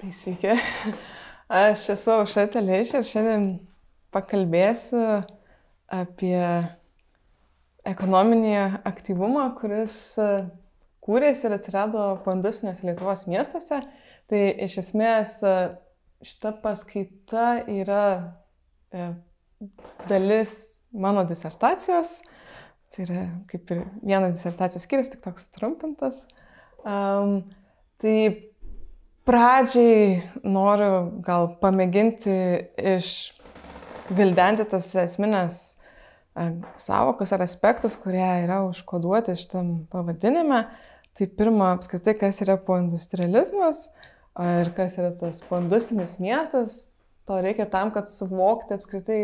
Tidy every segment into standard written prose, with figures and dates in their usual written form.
Tai sveiki, aš esu Aušra Teleišė ir šiandien pakalbėsiu apie ekonominį aktyvumą, kuris kūrėsi ir atsirado poindustrinėse Lietuvos miestuose. Tai iš esmės šita paskaita yra dalis mano disertacijos, tai yra kaip ir vienas disertacijos skyrius, tik toks trumpintas. Tai pradžiai noriu gal pamėginti išgvildenti tas esminės sąvokas ar aspektus, kurie yra užkoduoti šitam pavadinime. Tai pirma, apskritai, kas yra poindustrializmas ir kas yra tas poindustrinis miestas. To reikia tam, kad suvokti apskritai,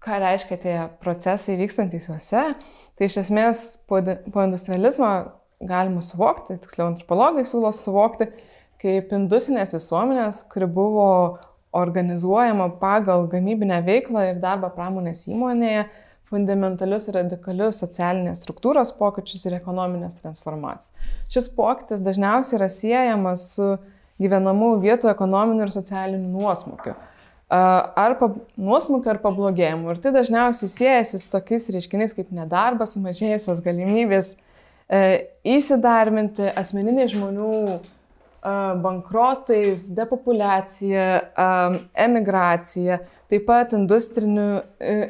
ką reiškia tie procesai vykstantys juose. Tai iš esmės poindustrializmą galima suvokti, tiksliau antropologai siūlo suvokti, kaip industrinės visuomenės, kuri buvo organizuojama pagal gamybinę veiklą ir darbą pramonės įmonėje, fundamentalius ir radikalius socialinės struktūros pokyčius ir ekonominės transformacijas. Šis pokytis dažniausiai yra siejamas su gyvenamų vietų ekonominiu ir socialiniu nuosmukiu. Nuosmukiu ar pablogėjimu. Ir tai dažniausiai siejasi su tokiais reiškiniais kaip nedarbas, sumažėjusios galimybės įsidarbinti, asmeniniai žmonių bankrotais, depopulacija, emigracija, taip pat industrinių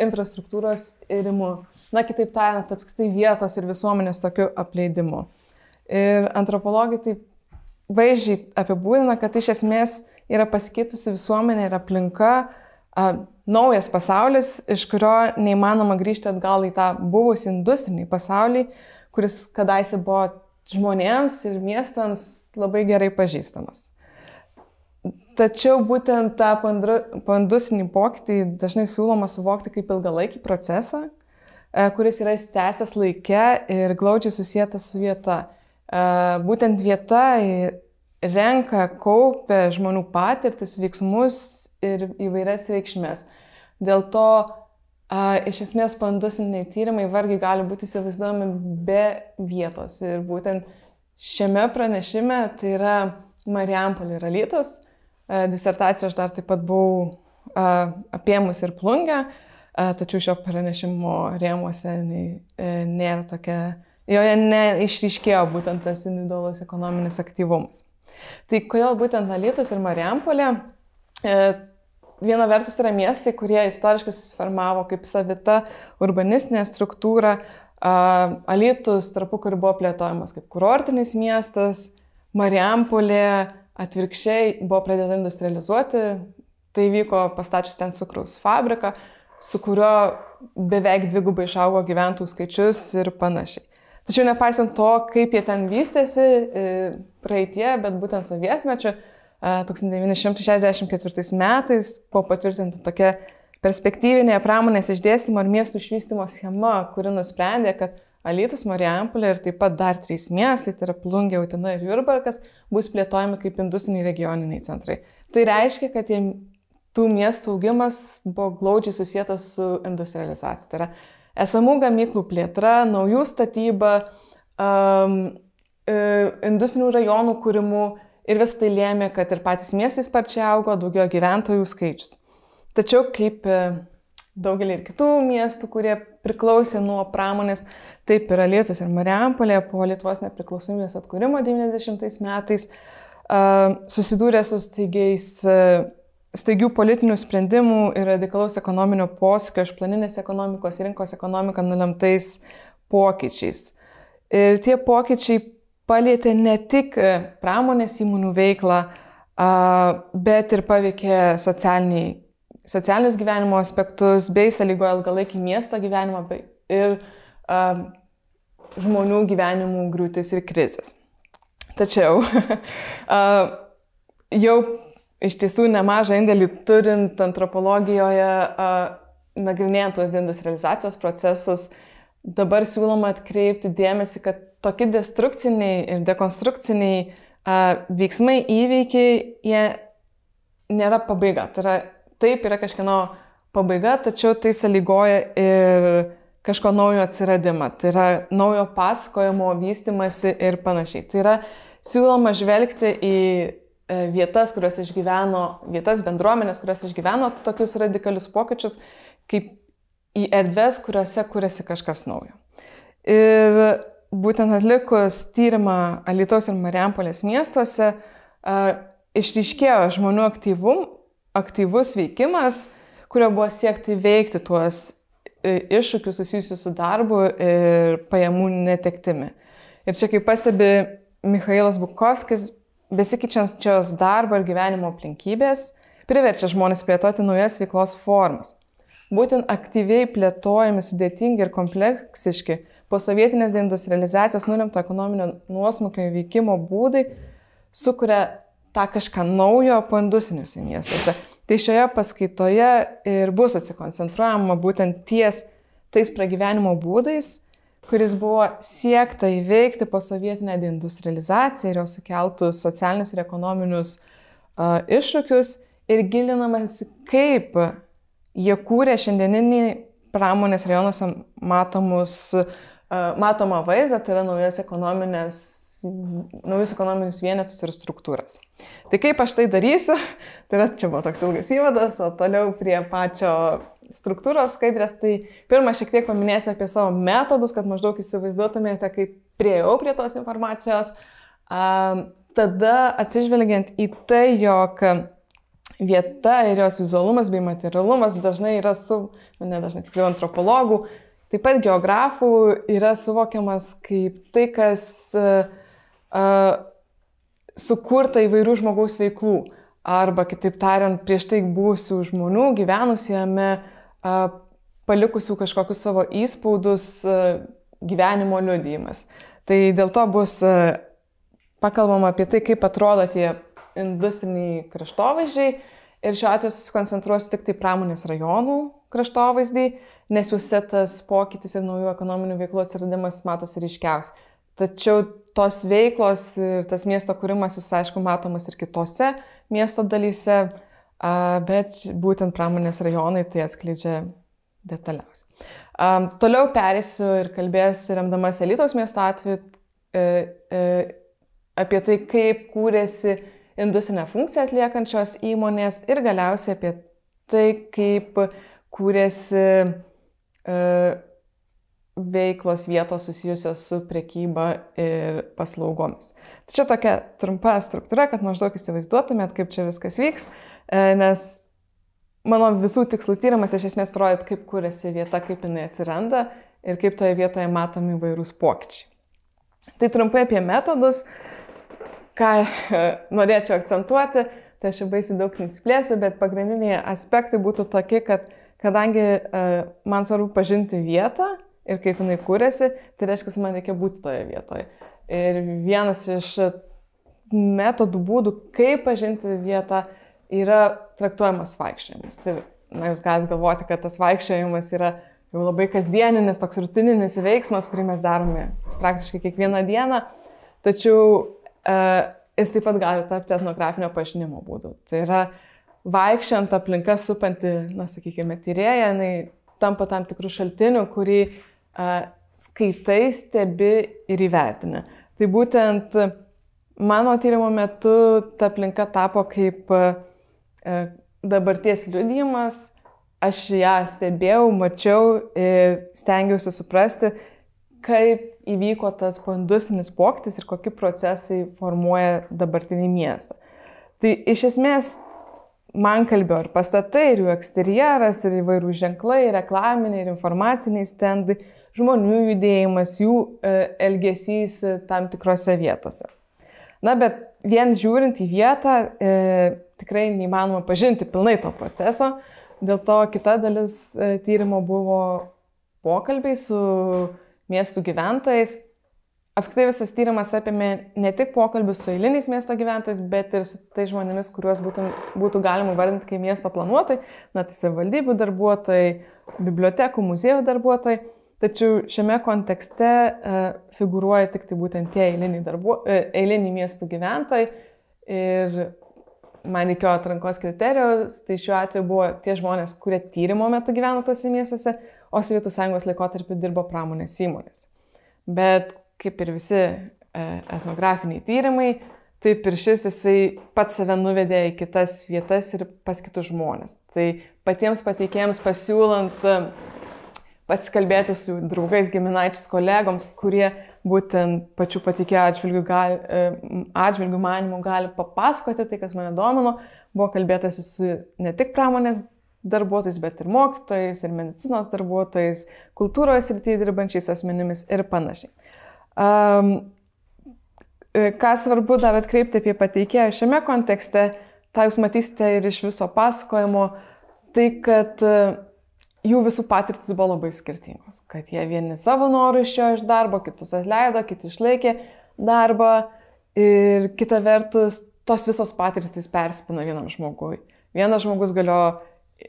infrastruktūros irimu. Na, kitaip tariant, apskritai vietos ir visuomenės tokiu apleidimu. Ir antropologai taip vaizdžiai apibūdina, kad iš esmės yra pasikeitusi visuomenė ir aplinka, naujas pasaulis, iš kurio neįmanoma grįžti atgal į tą buvusį industrinį pasaulį, kuris kadaise buvo žmonėms ir miestams labai gerai pažįstamas. Tačiau būtent tą poindustrinį pokytį dažnai siūloma suvokti kaip ilgalaikį procesą, kuris yra įsitęsęs laike ir glaudžiai susietas su vieta. Būtent vieta renka, kaupia žmonių patirtis, veiksmus ir įvairias reikšmės. Dėl to iš esmės poindustriniai tyrimai vargiai gali būti įsivaizduojami be vietos. Ir būtent šiame pranešime tai yra Marijampolė ir Alytus. Disertaciją aš dar taip pat buvau apėmus ir Plungę, tačiau šio pranešimo rėmuose nėra tokia, joje neišryškėjo būtent tas individualus ekonominis aktyvumas. Tai kodėl būtent Alytus ir Marijampolė? Viena vertus yra miestai, kurie istoriškai susiformavo kaip savita urbanistinė struktūra. Alytus tarpukariu buvo plėtojamas kaip kurortinis miestas, Marijampolė atvirkščiai buvo pradėta industrializuoti. Tai vyko pastačius ten cukraus fabriką, su kurio beveik dvigubai išaugo gyventojų skaičius ir panašiai. Tačiau nepaisant to, kaip jie ten vystėsi praeitie, bet būtent sovietmečiu, 1964 metais buvo patvirtinta tokia perspektyvinė pramonės išdėstymo ir miestų išvystymo schema, kuri nusprendė, kad Alytus, Marijampolė ir taip pat dar 3 miestai, tai yra Plungė, Utena ir Jurbarkas, bus plėtojami kaip industriniai regioniniai centrai. Tai reiškia, kad tų miestų augimas buvo glaudžiai susietas su industrializacija. Tai yra esamų gamyklų plėtra, naujų statyba, industrinių rajonų kūrimų. Ir vis tai lėmė, kad ir patys miestai sparčiai augo, daugėjo gyventojų skaičius. Tačiau kaip daugelį ir kitų miestų, kurie priklausė nuo pramonės, taip ir Alytus ir Marijampolė po Lietuvos nepriklausomybės atkūrimo 90 metais susidūrė su staigių politinių sprendimų ir radikalaus ekonominio posūkio iš planinės ekonomikos ir rinkos ekonomiką nulemtais pokyčiais. Ir tie pokyčiai palietė ne tik pramonės įmonių veiklą, bet ir paveikė socialinius gyvenimo aspektus, bei sąlygojo ilgalaikį miesto gyvenimą ir žmonių gyvenimų griūtis ir krizės. Tačiau jau iš tiesų nemažą indėlį turint antropologijoje, nagrinėjant tuos deindustrializacijos procesus, dabar siūloma atkreipti dėmesį, kad tokie destrukciniai ir dekonstrukciniai veiksmai, įveikiai, jie nėra pabaiga. Taip yra kažkieno pabaiga, tačiau tai sąlygoja ir kažko naujo atsiradimą. Tai yra naujo pasakojimo vystymasi ir panašiai. Tai yra siūloma žvelgti į vietas, vietas bendruomenės, kurios išgyveno tokius radikalius pokyčius, kaip į erdves, kuriuose kuriasi kažkas naujo. Ir būtent atlikus tyrimą Alytaus ir Marijampolės miestuose, išryškėjo žmonių aktyvus veikimas, kurio buvo siekti veikti tuos iššūkius susijusius su darbu ir pajamų netektimi. Ir čia, kaip pastebi Michailas Bukovskis, besikeičiančios darbo ir gyvenimo aplinkybės priverčia žmonės plėtoti naujas veiklos formas. Būtent aktyviai plėtojami sudėtingi ir kompleksiški posovietinės deindustrializacijos nulemto ekonominio nuosmukio įveikimo būdai sukuria tą kažką naujo poindusiniuose miestuose. Tai šioje paskaitoje ir bus atsikoncentruojama būtent tais pragyvenimo būdais, kuris buvo siekta įveikti posovietinę deindustrializaciją ir jos sukeltus socialinius ir ekonominius iššūkius ir gilinamas, kaip jie kūrė šiandieninį pramonės rajonuose matomą vaizdą, tai yra naujus ekonominius vienetus ir struktūras. Tai kaip aš tai darysiu, tai yra, čia buvo toks ilgas įvadas, o toliau prie pačio struktūros skaidrės, tai pirmą šiek tiek paminėsiu apie savo metodus, kad maždaug įsivaizduotumėte, kaip priejau prie tos informacijos. Tada atsižvelgiant į tai, jog vieta ir jos vizualumas bei materialumas dažnai yra tiksliau antropologų, taip pat geografų yra suvokiamas kaip tai, kas sukurta įvairių žmogaus veiklų, arba kitaip tariant, prieš tai buvusių žmonių, gyvenusių jame, palikusių kažkokius savo įspaudus, gyvenimo liudijimas. Tai dėl to bus pakalbama apie tai, kaip atrodo tie industriniai kraštovaizdžiai ir šiuo atveju susikoncentruosiu tik tai pramonės rajonų kraštovaizdį, nes juose tas pokytis ir naujų ekonominių veiklų atsiradimas matosi ryškiausiai. Tačiau tos veiklos ir tas miesto kūrimas, jis aišku matomas ir kitose miesto dalyse, bet būtent pramonės rajonai tai atskleidžia detaliausiai. Toliau perėsiu ir kalbėsiu remdamas Alytaus miesto atveju apie tai, kaip kūrėsi industrinę funkciją atliekančios įmonės ir galiausiai apie tai, kaip kūrėsi veiklos vietos susijusios su prekyba ir paslaugomis. Tai čia tokia trumpa struktūra, kad maždaug įsivaizduotumėt, kaip čia viskas vyks, nes mano visų tikslų tyrimas iš esmės parodyti, kaip kūrėsi vieta, kaip jinai atsiranda ir kaip toje vietoje matomi įvairūs pokyčiai. Tai trumpai apie metodus. Ką norėčiau akcentuoti, tai aš jau baisiai daug nesiplėsiu, bet pagrindiniai aspektai būtų tokie, kad kadangi man svarbu pažinti vietą ir kaip jinai kūrėsi, tai reiškia, man reikia būti toje vietoje. Ir vienas iš metodų būdų, kaip pažinti vietą, yra traktuojamas vaikščiojimas. Jūs galite galvoti, kad tas vaikščiojimas yra jau labai kasdieninis, toks rutininis veiksmas, kurį mes darome praktiškai kiekvieną dieną, tačiau jis taip pat gali tapti etnografinio pažinimo būdu. Tai yra vaikščiant aplinka supanti, sakykime, tyrėja, jinai tampa tam tikrų šaltinių, kurį skaitai, stebi ir įvertini. Tai būtent mano tyrimo metu ta aplinka tapo kaip dabarties liudijimas, aš ją stebėjau, mačiau ir stengiausi suprasti, kaip įvyko tas poindustrinis pokytis ir kokie procesai formuoja dabartinį miestą. Tai iš esmės man kalbėjo ir pastatai, ir jų eksterjeras, ir įvairių ženklai, ir reklaminiai, ir informaciniai stendai, žmonių judėjimas, jų elgesys tam tikrose vietose. Na, bet vien žiūrint į vietą, tikrai neįmanoma pažinti pilnai to proceso, dėl to kita dalis tyrimo buvo pokalbiai su miestų gyventojais. Apskritai visas tyrimas apėmė ne tik pokalbius su eiliniais miesto gyventojais, bet ir su tai žmonėmis, kuriuos būtų galima vardinti kaip miesto planuotojai, tai savivaldybių darbuotojai, bibliotekų, muziejų darbuotojai. Tačiau šiame kontekste figūruoja tik tai būtent tie eiliniai miestų gyventojai ir man reikėjo atrankos kriterijus, tai šiuo atveju buvo tie žmonės, kurie tyrimo metu gyveno tose miestuose, o Sovietų Sąjungos laikotarpiu dirbo pramonės įmonės. Bet kaip ir visi etnografiniai tyrimai, taip ir šis jisai pats save nuvedė į kitas vietas ir pas kitus žmonės. Tai patiems pateikėjams pasiūlant pasikalbėti su draugais, giminaičiais, kolegoms, kurie būtent pačių pateikėjų atžvilgių manimų gali papasakoti tai, kas mane domino. Buvo kalbėtasi su ne tik pramonės darbuotojais, bet ir mokytojais, ir medicinos darbuotojais, kultūros srityje dirbančiais asmenimis ir panašiai. Ką svarbu dar atkreipti apie pateikėją šiame kontekste, tą jūs matysite ir iš viso pasakojimo, tai kad jų visų patirtis buvo labai skirtingos, kad jie vieni savo norų išėjo iš darbo, kitus atleido, kiti išlaikė darbą ir kita vertus tos visos patirtis persipina vienam žmogui. Vienas žmogus galėjo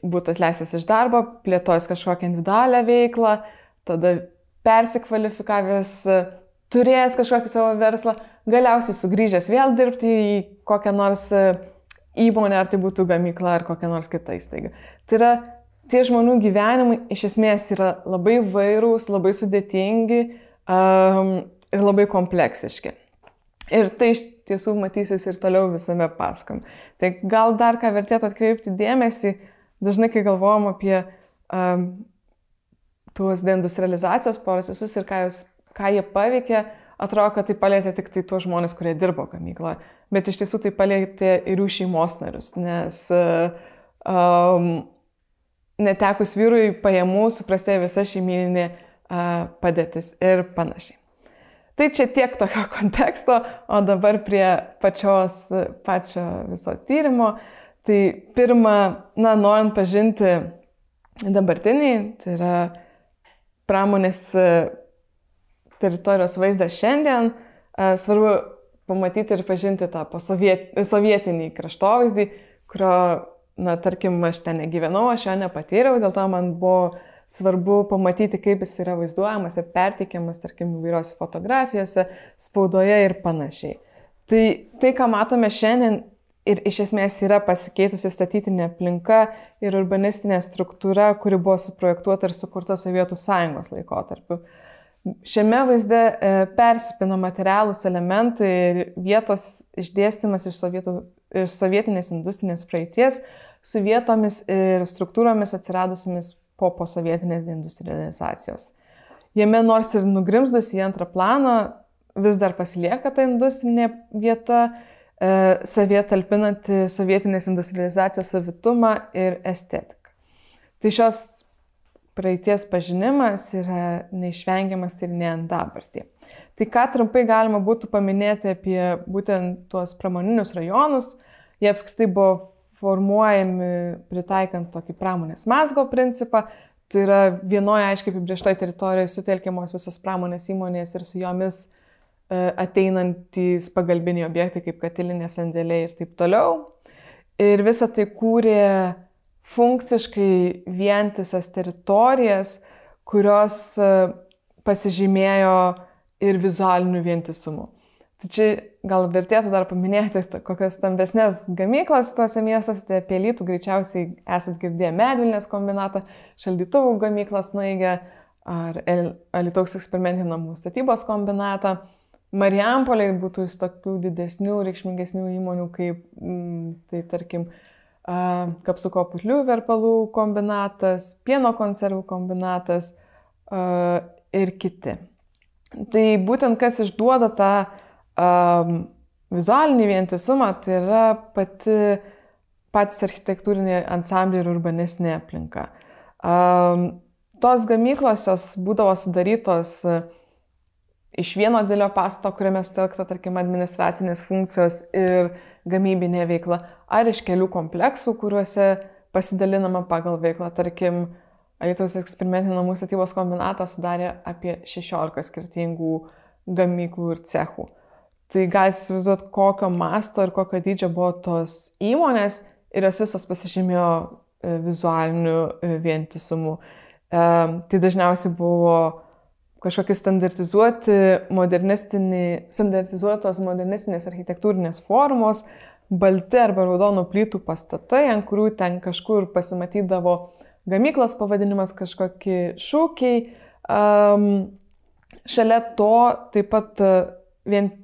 būti atleistas iš darbo, plėtojęs kažkokią individualią veiklą, tada persikvalifikavęs, turėjęs kažkokį savo verslą, galiausiai sugrįžęs vėl dirbti į kokią nors įmonę, ar tai būtų gamykla, ar kokią nors kitą įstaigą. Tai yra, tie žmonių gyvenimai iš esmės yra labai vairūs, labai sudėtingi ir labai kompleksiški. Ir tai iš tiesų matysis ir toliau visame pasakojime. Tai gal dar ką vertėtų atkreipti dėmesį, dažnai kai galvojam apie tuos deindustrializacijos procesus ir ką jie paveikė, atrodo, kad tai palėtė tik tai tuos žmonės, kurie dirbo gamykloje. Bet iš tiesų tai palėtė ir jų šeimos narius, nes netekus vyrui pajamų suprastėjo visa šeimyninė padėtis ir panašiai. Tai čia tiek tokio konteksto, o dabar prie pačio viso tyrimo. Tai pirma, norint pažinti dabartinį, tai yra pramonės teritorijos vaizdą šiandien, svarbu pamatyti ir pažinti tą sovietinį kraštovaizdį, kurio tarkim, aš ten negyvenau, aš jo nepatyriau, dėl to man buvo svarbu pamatyti, kaip jis yra vaizduojamas ir perteikiamas, tarkim, įvairiose fotografijose, spaudoje ir panašiai. Tai, ką matome šiandien, ir iš esmės yra pasikeitusi statytinė aplinka ir urbanistinė struktūra, kuri buvo suprojektuota ir sukurta Sovietų Sąjungos laikotarpiu. Šiame vaizde persipina materialūs elementai ir vietos išdėstymas iš sovietinės industrinės praeities su vietomis ir struktūromis atsiradusiamis po posovietinės deindustrializacijos. Jame nors ir nugrimzdus į antrą planą, vis dar pasilieka ta industrinė vieta, savyje talpinanti sovietinės industrializacijos savitumą ir estetiką. Tai šios praeities pažinimas yra neišvengiamas tyrinėjant dabartį. Tai ką trumpai galima būtų paminėti apie būtent tuos pramoninius rajonus, jie apskritai buvo formuojami pritaikant tokį pramonės mazgo principą, tai yra vienoje aiškiai apibrėžtoje teritorijoje sutelkiamos visos pramonės įmonės ir su jomis ateinantys pagalbiniai objektai kaip katilinės, sandėliai ir taip toliau. Ir visą tai kūrė funkciškai vientisas teritorijas, kurios pasižymėjo ir vizualiniu vientisumu. Tai čia gal vertėtų dar paminėti kokias stambesnės gamyklas tuose miestuose, tai apie Alytų greičiausiai esat girdėję Medvilnės kombinatą, šaldytuvų gamyklas Snaigę ar Alytaus eksperimentinių namų statybos kombinatą. Marijampolėje būtų tokių didesnių, reikšmingesnių įmonių kaip, tai tarkim, kapsuko putlių verpalų kombinatas, pieno konservų kombinatas ir kiti. Tai būtent kas išduoda tą vizualinį vientisumą, tai yra patys architektūriniai ansambliai ir urbanistinė aplinka. Tos gamyklos jos būdavo sudarytos iš vieno didelio pastato, kuriame sutelkta, tarkim, administracinės funkcijos ir gamybinė veikla, ar iš kelių kompleksų, kuriuose pasidalinama pagal veiklą. Tarkim, Alytaus eksperimentinių namų statybos kombinatą sudarė apie 16 skirtingų gamyklų ir cechų. Tai galite įsivaizduoti, kokio masto ir kokio dydžio buvo tos įmonės ir jos visos pasižymėjo vizualiniu vientisumu. Tai dažniausiai buvo kažkokie standartizuotos modernistinės architektūrinės formos, balti arba raudonų plytų pastatai, ant kurių ten kažkur pasimatydavo gamyklos pavadinimas, kažkokie šūkiai. Šalia to taip pat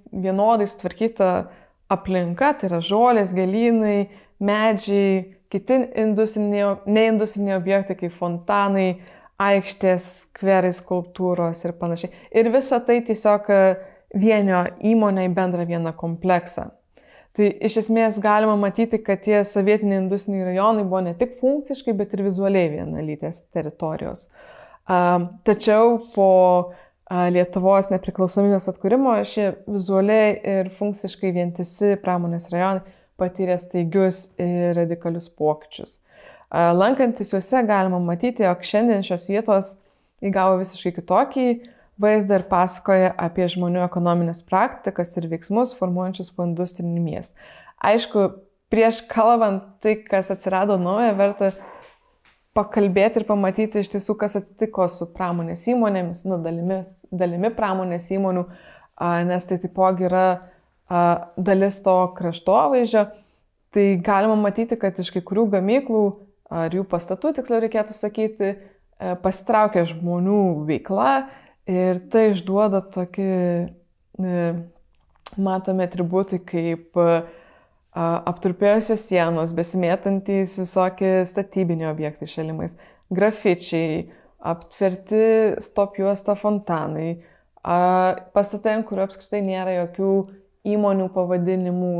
vienodai sutvarkyta aplinka, tai yra žolės, gėlynai, medžiai, kiti neindustriniai objektai kaip fontanai, aikštės, skverai, skulptūros ir panašiai. Ir visa tai tiesiog vienio įmonę į bendrą vieną kompleksą. Tai iš esmės galima matyti, kad tie sovietiniai industriniai rajonai buvo ne tik funkciškai, bet ir vizualiai vienalytės teritorijos. Tačiau po Lietuvos nepriklausomybės atkūrimo šie vizualiai ir funkciškai vientisi pramonės rajonai patyrė staigius ir radikalius pokyčius. Lankantis juose galima matyti, jog šiandien šios vietos įgavo visiškai kitokį vaizdą ir pasakoja apie žmonių ekonominės praktikas ir veiksmus formuojančius po industrinį miestą. Aišku, prieš kalbant tai, kas atsirado nauja, verta pakalbėti ir pamatyti iš tiesų, kas atsitiko su pramonės įmonėmis, dalimi pramonės įmonių, nes tai taipogi yra dalis to kraštovaizdžio. Tai galima matyti, kad iš kai kurių gamyklų ar jų pastatų, tiksliau reikėtų sakyti, pasitraukia žmonių veikla ir tai išduoda tokį, matomi atributai kaip aptrupėjusios sienos, besimėtantys visokie statybiniai objektai šalimais, grafičiai, aptverti stop juosta fontanai, pastatai, ant kurių apskritai nėra jokių įmonių pavadinimų,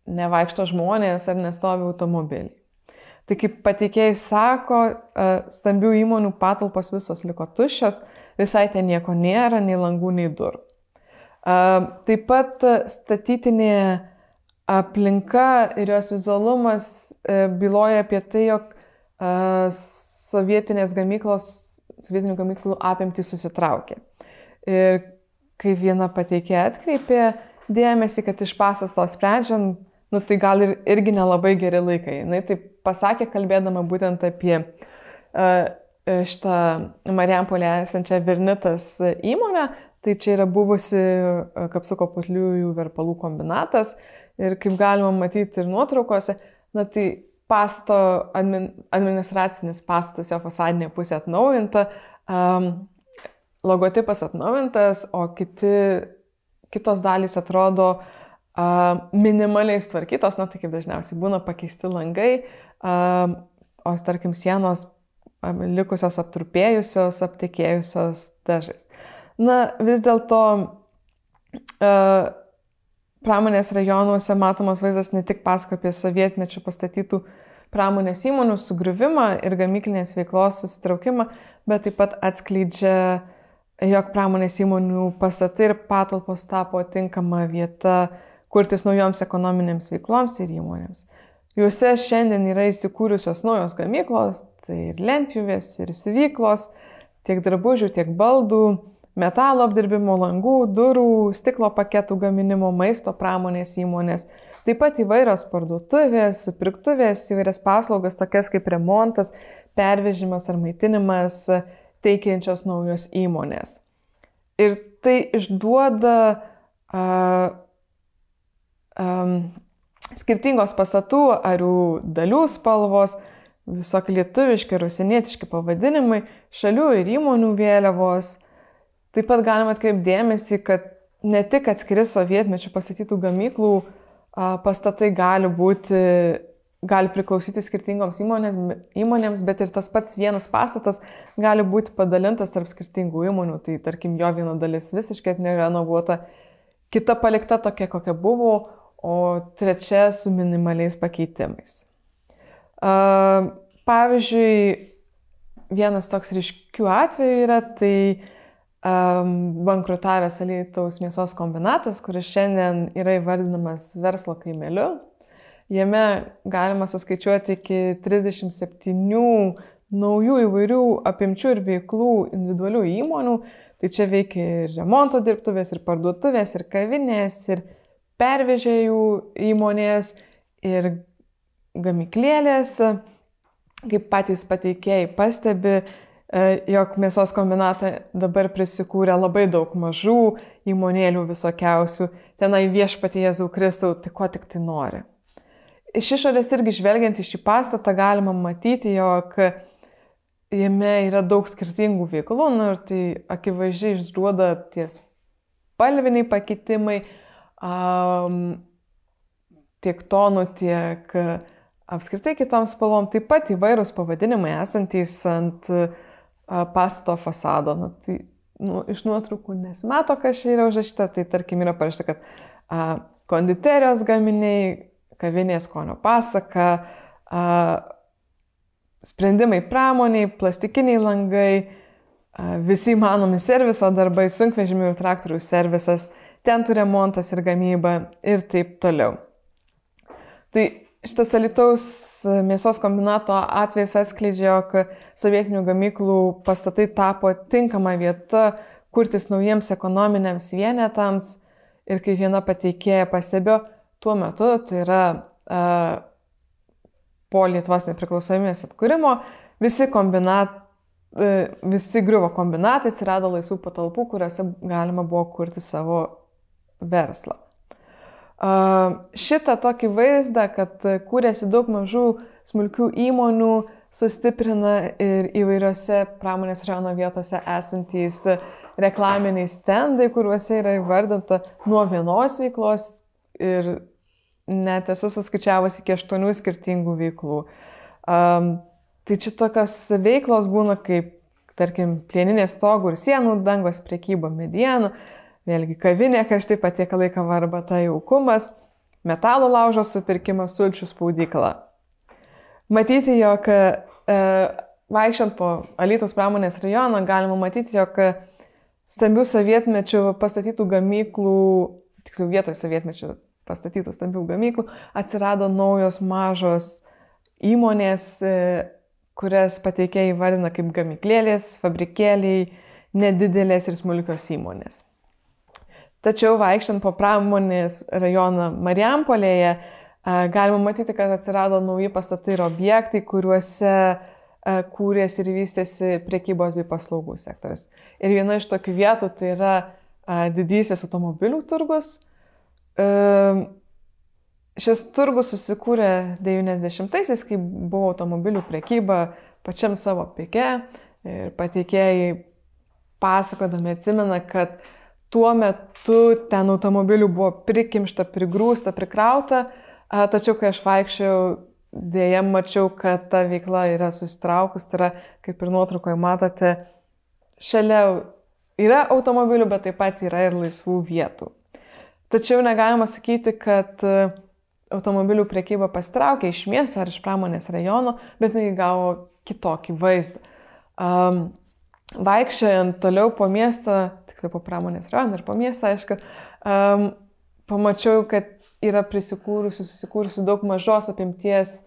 nevaikšto žmonės ar nestovi automobiliai. Tai kaip pateikėjai sako, stambių įmonių patalpos visos liko tuščios, visai ten nieko nėra, nei langų, nei durų. Taip pat statytinė aplinka ir jos vizualumas byloja apie tai, jog sovietinių gamyklų apimtys susitraukė. Ir kaip viena pateikėja atkreipė dėmesį, kad iš pastato sprendžiant, tai gal irgi nelabai geri laikai. Jis taip pasakė, kalbėdama būtent apie šitą Marijampolėje esančią Virnitas įmonę. Tai čia yra buvusi kapsuko putliųjų verpalų kombinatas. Ir kaip galima matyti ir nuotraukose, tai pastato administracinis pastatas, jo fasadinė pusė atnaujinta, logotipas atnaujintas, o kitos dalys atrodo minimaliai sutvarkytos, tai kaip dažniausiai būna pakeisti langai, o tarkim sienos likusios aptrupėjusios, aptekėjusios dažais. Vis dėlto pramonės rajonuose matomas vaizdas ne tik pasako apie sovietmečių pastatytų pramonės įmonių sugriuvimą ir gamyklinės veiklos susitraukimą, bet taip pat atskleidžia, jog pramonės įmonių pastatai ir patalpos tapo tinkama vieta kurtis naujoms ekonominėms veikloms ir įmonėms. Juose šiandien yra įsikūrusios naujos gamyklos, tai ir lentpjūvės, ir siuvyklos, tiek drabužių, tiek baldų, metalo apdirbimo, langų, durų, stiklo paketų gaminimo, maisto pramonės įmonės, taip pat įvairios parduotuvės, supirktuvės, įvairias paslaugas, tokias kaip remontas, pervežimas ar maitinimas, teikiančios naujos įmonės. Ir tai išduoda skirtingos pastatų ar jų dalių spalvos, visokie lietuviški ir užsienietiški pavadinimai, šalių ir įmonių vėliavos. Taip pat galima atkreipti dėmesį, kad ne tik atskiri sovietmečių pastatytų gamyklų pastatai gali priklausyti skirtingoms įmonėms, bet ir tas pats vienas pastatas gali būti padalintas tarp skirtingų įmonių. Tai tarkim, jo viena dalis visiškai nerenovuota, kita palikta tokia, kokia buvo, o trečia su minimaliais pakeitimais. Pavyzdžiui, vienas toks ryškių atvejų yra, tai bankrutavęs Alytaus mėsos kombinatas, kuris šiandien yra įvardinamas verslo kaimeliu. Jame galima suskaičiuoti iki 37 naujų įvairių apimčių ir veiklų individualių įmonių. Tai čia veikia ir remonto dirbtuvės, ir parduotuvės, ir kavinės, ir pervežėjų įmonės, ir gamyklėlės. Kaip patys pateikėjai pastebi, jog mėsos kombinatą dabar prisikūrė labai daug mažų įmonėlių visokiausių. Tenai Viešpatie Jėzau Kristau, tai ko tik tai nori. Iš išorės irgi žvelgiant į šį pastatą galima matyti, jog jame yra daug skirtingų veiklų, ir tai akivaizdžiai išduoda tie spalviniai pakitimai, tiek tonų, tiek apskritai kitoms spalvom, taip pat įvairūs pavadinimai esantys ant pastato fasado. Tai, iš nuotraukų nesimato, kas čia yra užrašyta, tai tarkim yra parašyta, kad konditerijos gaminiai, kavinės skonio pasaka, sprendimai pramoniai, plastikiniai langai, visi įmanomi serviso darbai, sunkvežimių ir traktorių servisas, tentų remontas ir gamyba ir taip toliau. Tai šitas Alytaus mėsos kombinato atvejis atskleidžia, jog sovietinių gamyklų pastatai tapo tinkama vieta kurtis naujiems ekonominiams vienetams ir kaip viena pateikėja pastebėjo, tuo metu, tai yra po Lietuvos nepriklausomybės atkūrimo, visi griuvo kombinatai, atsirado laisvų patalpų, kuriuose galima buvo kurti savo verslą. Šitą tokį vaizdą, kad kūrėsi daug mažų smulkių įmonių, sustiprina ir įvairiose pramonės rajono vietose esantys reklaminiai stendai, kuriuose yra įvardinta nuo vienos veiklos ir net esu suskaičiavus iki 8 skirtingų veiklų. Tai čia tokios veiklos būna kaip, tarkim, plieninės stogų ir sienų dangos, prekyba medienų, vėlgi kavinė, karštai patiekalai, kava arbata, jaukumas, metalo laužo supirkimas, sulčių spaudykla. Matyti, jog vaikščiant po Alytaus pramonės rajoną galima matyti, jog stambių sovietmečių pastatytų gamyklų, tiksliau vietoj sovietmečių pastatytų stambių gamyklų, atsirado naujos mažos įmonės, kurias pateikėjai įvardina kaip gamyklėlės, fabrikėliai, nedidelės ir smulkios įmonės. Tačiau vaikščiant po pramonės rajoną Marijampolėje, galima matyti, kad atsirado nauji pastatai ir objektai, kuriuose kūrėsi ir vystėsi prekybos bei paslaugų sektorius. Ir viena iš tokių vietų tai yra didysis automobilių turgus. Šis turgus susikūrė 90-aisiais, kai buvo automobilių prekyba pačiam savo pike ir pateikėjai pasakodami atsimena, kad tuo metu ten automobilių buvo prikimšta, prigrūsta, prikrauta, tačiau kai aš vaikščiau, dėja mačiau, kad ta veikla yra susitraukus, tai yra, kaip ir nuotraukoje matote, šalia yra automobilių, bet taip pat yra ir laisvų vietų. Tačiau negalima sakyti, kad automobilių prekyba pasitraukė iš miesto ar iš pramonės rajono, bet jis gavo kitokį vaizdą. Vaikščiojant toliau po miestą, tikrai po pramonės rajoną ir po miestą, aišku, pamačiau, kad yra susikūrusi daug mažos apimties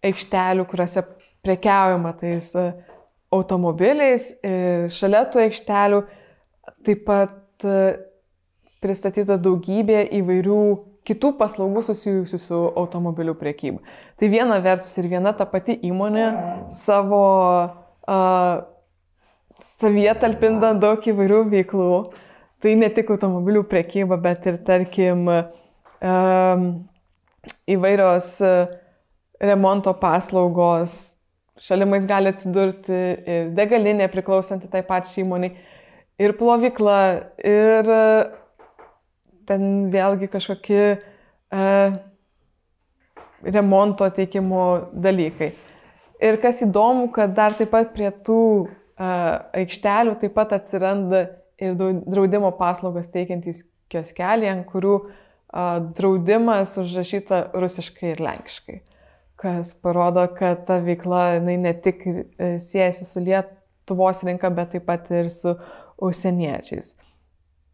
aikštelių, kuriuose prekiaujama tais automobiliais. Ir šalia tų aikštelių taip pat pristatyta daugybė įvairių kitų paslaugų susijusių su automobilių prekyba. Tai viena vertus ir viena ta pati įmonė savo savyje talpinda daug įvairių veiklų. Tai ne tik automobilių prekyba, bet ir, tarkim, įvairios remonto paslaugos. Šalimais gali atsidurti ir degalinė priklausanti tai pačiai įmoniai, ir plovykla, ir ten vėlgi kažkokie remonto teikimo dalykai. Ir kas įdomu, kad dar taip pat prie tų aikštelių taip pat atsiranda ir draudimo paslaugas teikiantys kioskeliai, ant kurių draudimas užrašyta rusiškai ir lenkiškai, kas parodo, kad ta veikla ne tik siejasi su Lietuvos rinka, bet taip pat ir su užsieniečiais.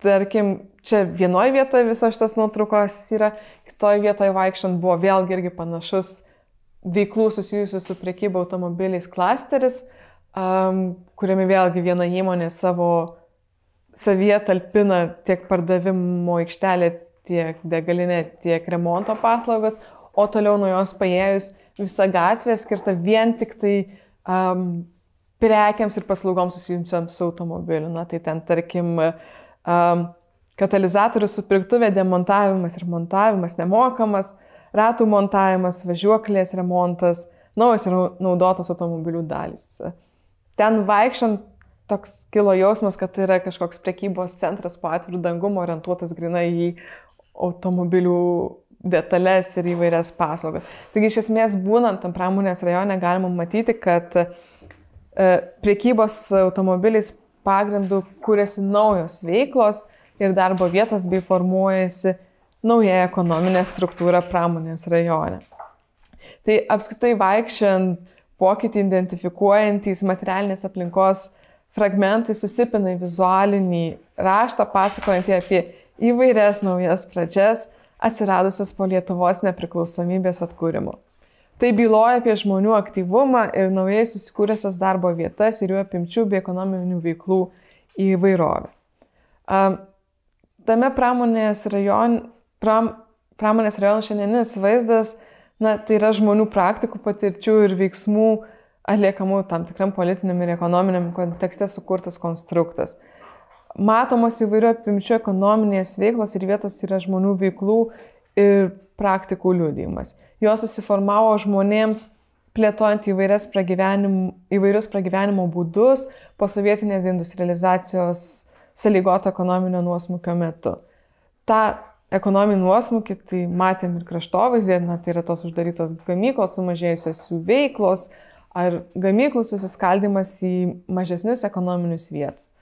Tarkim, čia vienoje vietoje visos šitos nuotraukos yra, kitoje vietoje vaikščiant buvo vėlgi irgi panašus veiklų susijusių su prekyba automobiliais klasteris, kuriame vėlgi viena įmonė savyje talpina tiek pardavimo aikštelę, tiek degalinę, tiek remonto paslaugas, o toliau nuo jos paėjus visa gatvė skirta vien tik tai prekiams ir paslaugoms susijusiams su automobiliu. Na, tai ten, tarkim, katalizatorių supirktuvė, demontavimas ir montavimas nemokamas, ratų montavimas, važiuoklės remontas, naujos ir naudotos automobilių dalys. Ten vaikščiant toks kilo jausmas, kad tai yra kažkoks prekybos centras po atvirų dangum orientuotas grynai į automobilių detalės ir įvairias paslaugas. Taigi iš esmės būnant tam pramonės rajone galima matyti, kad prekybos automobiliais pagrindų kūrėsi naujos veiklos ir darbo vietos bei formuojasi nauja ekonominė struktūra pramonės rajone. Tai apskritai vaikščiant pokytį identifikuojantys materialinės aplinkos fragmentai susipina į vizualinį raštą, pasakojantį apie įvairias naujas pradžias atsiradusias po Lietuvos nepriklausomybės atkūrimo. Tai byloja apie žmonių aktyvumą ir naujai susikūrėsias darbo vietas ir jų apimčių bei ekonominių veiklų įvairovę. Tame pramonės rajono šiandieninis vaizdas, tai yra žmonių praktikų, patirčių ir veiksmų atliekamų tam tikram politiniam ir ekonominiam kontekste sukurtas konstruktas. Matomos įvairių apimčių ekonominės veiklos ir vietos yra žmonių veiklų ir praktikų liudijimas. Jos susiformavo žmonėms plėtojant įvairius pragyvenimo būdus po sovietinės deindustrializacijos sąlygoto ekonominio nuosmukio metu. Ta ekonominį nuosmukį tai matėm ir kraštovaizdį, tai yra tos uždarytos gamyklos, sumažėjusios jų veiklos, ar gamyklų susiskaldimas į mažesnius ekonominius vietus.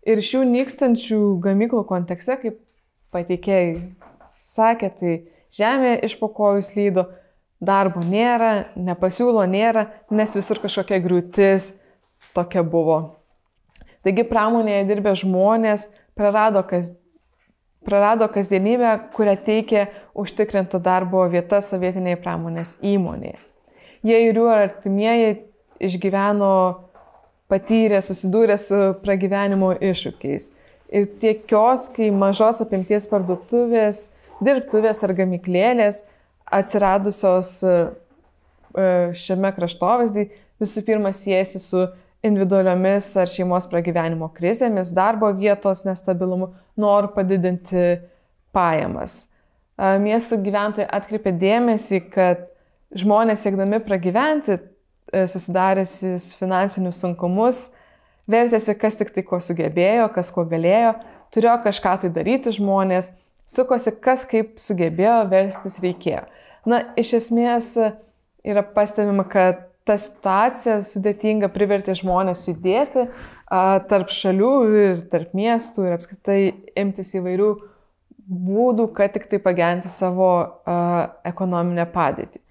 Ir šių nykstančių gamyklų kontekste, kaip pateikėjai sakė, tai žemė iš po kojų slydo, darbo nėra, nepasiūlo nėra, nes visur kažkokia griūtis tokia buvo. Taigi pramonėje dirbę žmonės prarado kasdienybę, kurią teikė užtikrinto darbo vieta sovietinėje pramonės įmonėje. Jie ir jų artimieji išgyveno, patyrė, susidūrė su pragyvenimo iššūkiais. Ir tiek kioskai, mažos apimties parduotuvės, dirbtuvės ar gamyklėlės atsiradusios šiame kraštovaizdį visų pirma siejasi su individualiomis ar šeimos pragyvenimo krizėmis, darbo vietos nestabilumu, noru padidinti pajamas. Miestų gyventojai atkreipė dėmesį, kad žmonės siekdami pragyventi, susidaręs finansinius sunkumus, vertėsi kas tik tai ko sugebėjo, kas ko galėjo, turėjo kažką tai daryti žmonės, sukosi kas kaip sugebėjo, verstis reikėjo. Iš esmės yra pastebima, kad ta situacija sudėtinga privertė žmonės judėti tarp šalių ir tarp miestų ir apskritai imtis įvairių būdų, kad tik tai pagerinti savo ekonominę padėtį.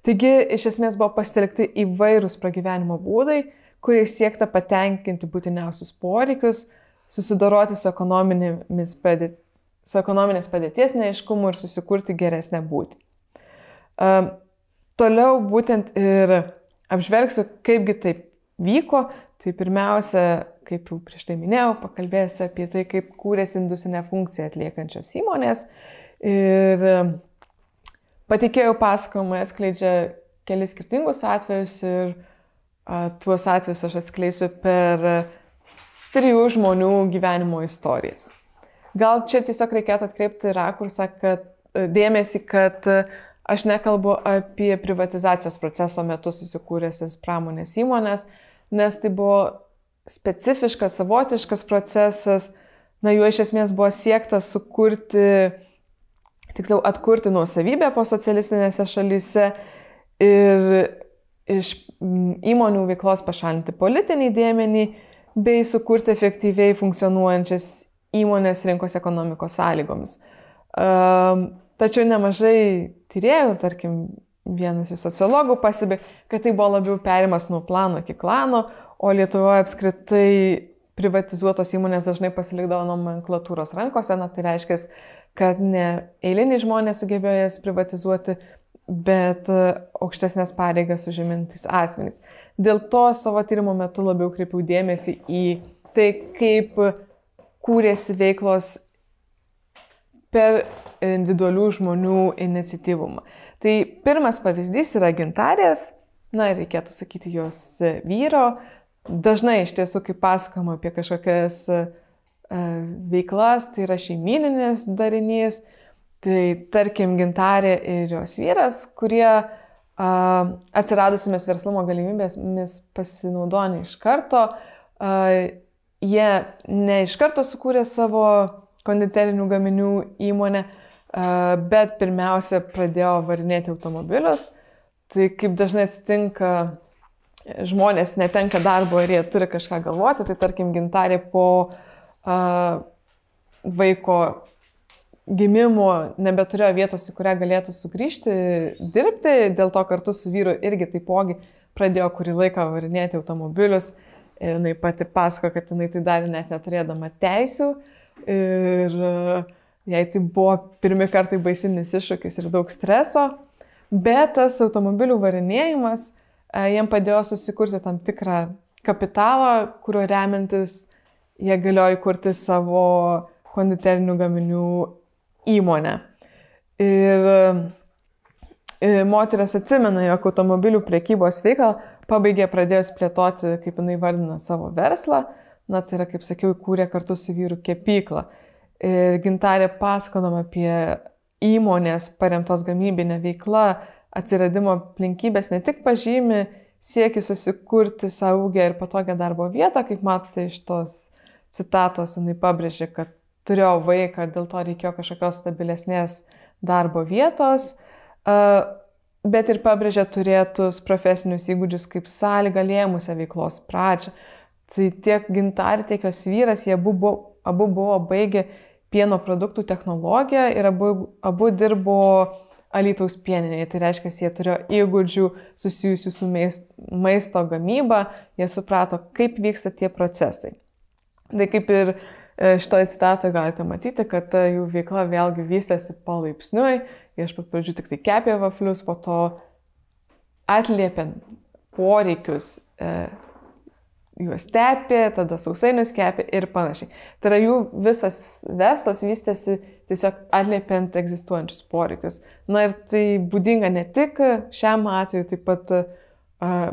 Taigi, iš esmės buvo pasitelkti įvairūs pragyvenimo būdai, kuriais siekta patenkinti būtiniausius poreikius, susidoroti su ekonominės padėties neaiškumu ir susikurti geresnę būtį. Toliau būtent ir apžvelgsiu, kaipgi taip vyko. Tai pirmiausia, kaip jau prieš tai minėjau, pakalbėsiu apie tai, kaip kūrėsi industrinę funkciją atliekančios įmonės. Ir pateikėjų pasakojimai atskleidžia kelis skirtingus atvejus ir tuos atvejus aš atskleisiu per 3 žmonių gyvenimo istorijas. Gal čia tiesiog reikėtų atkreipti rakursą, dėmesį, kad aš nekalbu apie privatizacijos proceso metu susikūrėsias pramonės įmonės, nes tai buvo specifiškas, savotiškas procesas, juo iš esmės buvo siekta atkurti nuosavybę po socialistinėse šalyse ir iš įmonių veiklos pašalinti politinį dėmenį bei sukurti efektyviai funkcionuojančias įmonės rinkos ekonomikos sąlygomis. Tačiau nemažai tyrėjų, tarkim, vienas iš sociologų pastebi, kad tai buvo labiau perimas nuo plano iki klano, o Lietuvoje apskritai privatizuotos įmonės dažnai pasilikdavo nomenklatūros rankose, tai reiškia, kad ne eiliniai žmonės sugebėjo jas privatizuoti, bet aukštesnės pareigas užimintis asmenys. Dėl to savo tyrimo metu labiau kreipiau dėmesį į tai, kaip kūrėsi veiklos per individualių žmonių iniciatyvumą. Tai pirmas pavyzdys yra gintarės, reikėtų sakyti jos vyro. Dažnai iš tiesų, kai pasakoma apie kažkokias veiklas, tai yra šeimyninis darinys. Tai tarkim gintarė ir jos vyras, kurie atsiradusiamis verslumo galimybėmis pasinaudoja iš karto. Jie ne iš karto sukūrė savo konditerinių gaminių įmonę, bet pirmiausia pradėjo varinėti automobilius. Tai kaip dažnai atsitinka, žmonės netenka darbo ir jie turi kažką galvoti, tai tarkim Gintarė po vaiko gimimo nebeturėjo vietos, į kurią galėtų sugrįžti dirbti, dėl to kartu su vyru irgi taipogi pradėjo kurį laiką varinėti automobilius. Jinai pati pasako, kad jinai tai darė net neturėdama teisių ir jai tai buvo pirmi kartai baisinis iššūkis ir daug streso, bet tas automobilių varinėjimas jiem padėjo susikurti tam tikrą kapitalą, kurio remiantis jie galėjo įkurti savo konditerinių gaminių įmonę. Ir moteris atsimena, jog automobilių prekybos veiklą pabaigė pradėjus plėtoti, kaip jinai vardina, savo verslą. Na, tai yra, kaip sakiau, įkūrė kartu su vyru kepyklą. Ir Gintarė pasakodama apie įmonės paremtos gamybinę veiklą atsiradimo aplinkybės ne tik pažymi siekį susikurti saugią ir patogią darbo vietą, kaip matote iš tos citatos, jinai pabrėžė, kad turėjo vaiką ir dėl to reikėjo kažkokios stabilesnės darbo vietos, bet ir pabrėžė turėtus profesinius įgūdžius kaip sąlygą lėmusią veiklos pradžią. Tai tiek Gintarė, tiek jos vyras, jie abu buvo baigę pieno produktų technologiją ir abu dirbo Alytaus pieninėje. Tai reiškia, jie turėjo įgūdžių susijusių su maisto gamyba, jie suprato, kaip vyksta tie procesai. Tai kaip ir šitoje citatoje galite matyti, kad jų veikla vėlgi vystėsi palaipsniui. Iš pat pradžių tik tai kepė vaflius, po to atliepiant poreikius juos tepė, tada sausainius kepė ir panašiai. Tai yra jų visas verslas vystėsi tiesiog atliepiant egzistuojančius poreikius. Na ir tai būdinga ne tik šiam atveju, taip pat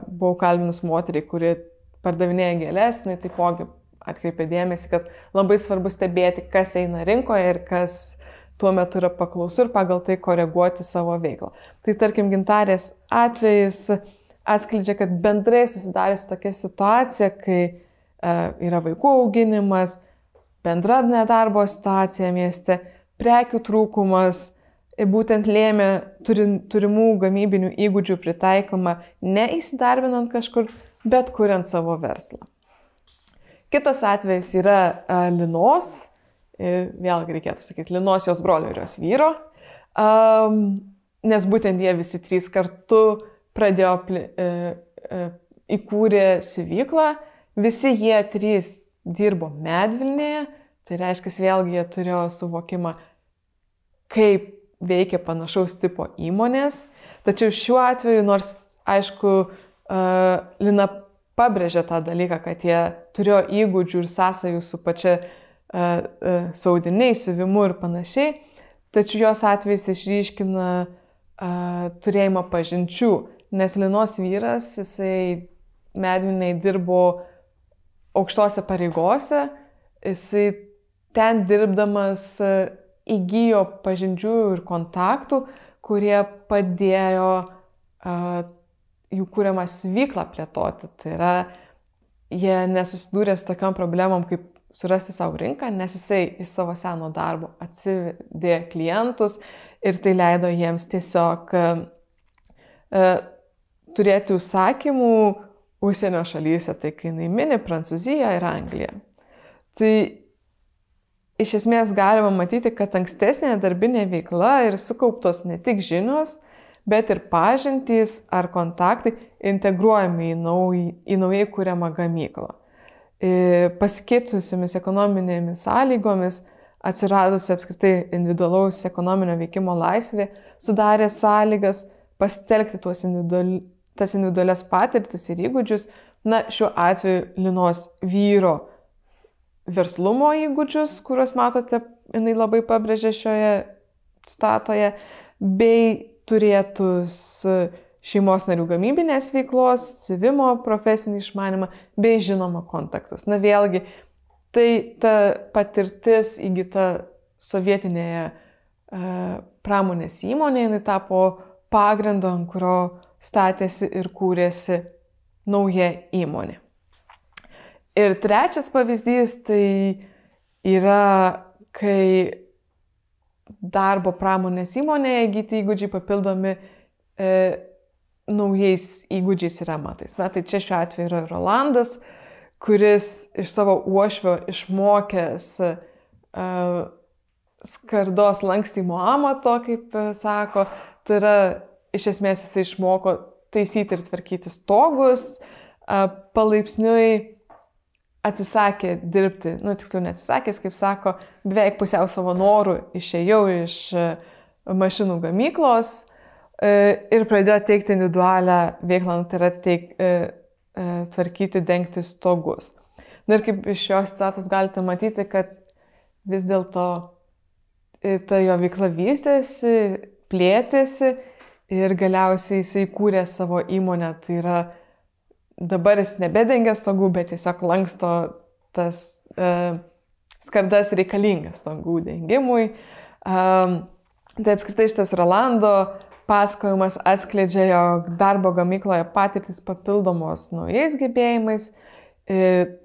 buvau kalbinus moteriai, kuri pardavinėja gėlės, jinai taipogi atkreipė dėmesį, kad labai svarbu stebėti, kas eina rinkoje ir kas tuo metu yra paklausu ir pagal tai koreguoti savo veiklą. Tai tarkim Gintarės atvejis atskleidžia, kad bendrai susidarys tokia situacija, kai yra vaikų auginimas, bendra nedarbo situacija mieste, prekių trūkumas, būtent lėmė turimų gamybinių įgūdžių pritaikymą ne įsidarbinant kažkur, bet kuriant savo verslą. Kitas atvejis yra Linos, vėlgi reikėtų sakyti, Linos, jos brolio ir jos vyro, nes būtent jie visi trys kartu įkūrė siuvyklą, visi jie trys dirbo Medvilnėje, tai reiškia, vėlgi jie turėjo suvokimą, kaip veikia panašaus tipo įmonės, tačiau šiuo atveju, nors aišku, Lina pabrėžė tą dalyką, kad jie turėjo įgūdžių ir sąsajų su pačia saudiniais, siuvimu ir panašiai, tačiau jos atvejais išryškina turėjimą pažinčių, nes Linos vyras, jisai Medvilnėje dirbo aukštose pareigose, jisai ten dirbdamas įgijo pažinčių ir kontaktų, kurie padėjo jų kūriamą siuvyklą plėtoti. Tai yra, jie nesusidūrė su tokiom problemom, kaip surasti savo rinką, nes jisai iš savo seno darbo atsivedė klientus ir tai leido jiems tiesiog turėti užsakymų užsienio šalyse, tai kai jinai mini Prancūziją ir Angliją. Tai iš esmės galima matyti, kad ankstesnė darbinė veikla ir sukauptos ne tik žinios, bet ir pažintys ar kontaktai integruojami į naujai kuriamą gamyklą. Pasikeitusiomis ekonominėmis sąlygomis, atsiradusi apskritai individualaus ekonominio veikimo laisvė, sudarė sąlygas pasitelkti tas individualias patirtis ir įgūdžius, na, šiuo atveju Linos vyro verslumo įgūdžius, kuriuos matote, jinai labai pabrėžė šioje citatoje, bei turėtus šeimos narių gamybinės veiklos, siuvimo profesinį išmanymą, bei žinoma kontaktus. Na vėlgi, tai ta patirtis įgyta sovietinėje pramonės įmonėje, jinai tapo pagrindu, ant kurio statėsi ir kūrėsi nauja įmonė. Ir trečias pavyzdys tai yra, kai darbo pramonės įmonėje įgyti įgūdžiai papildomi naujais įgūdžiais ir amatais. Na, tai čia šiuo atveju yra Rolandas, kuris iš savo uošvio išmokęs skardos lankstymo amato, kaip sako, tai yra iš esmės jis išmoko taisyti ir tvarkyti stogus, palaipsniui atsisakė dirbti, tiksliau neatsisakęs, kaip sako, beveik pusiau savo norų išėjau iš mašinų gamyklos ir pradėjo teikti individualią veiklą, tai yra tvarkyti, dengti stogus. Na ir kaip iš šios citatos galite matyti, kad vis dėlto ta jo veikla vystėsi, plėtėsi ir galiausiai jisai kūrė savo įmonę, tai yra dabar jis nebedengia stogų, bet tiesiog lanksto tas skardas reikalingas stogų dengimui. Tai apskritai šitas Rolando pasakojimas atskleidžia, jog darbo gamykloje patirtis papildomos naujais gebėjimais.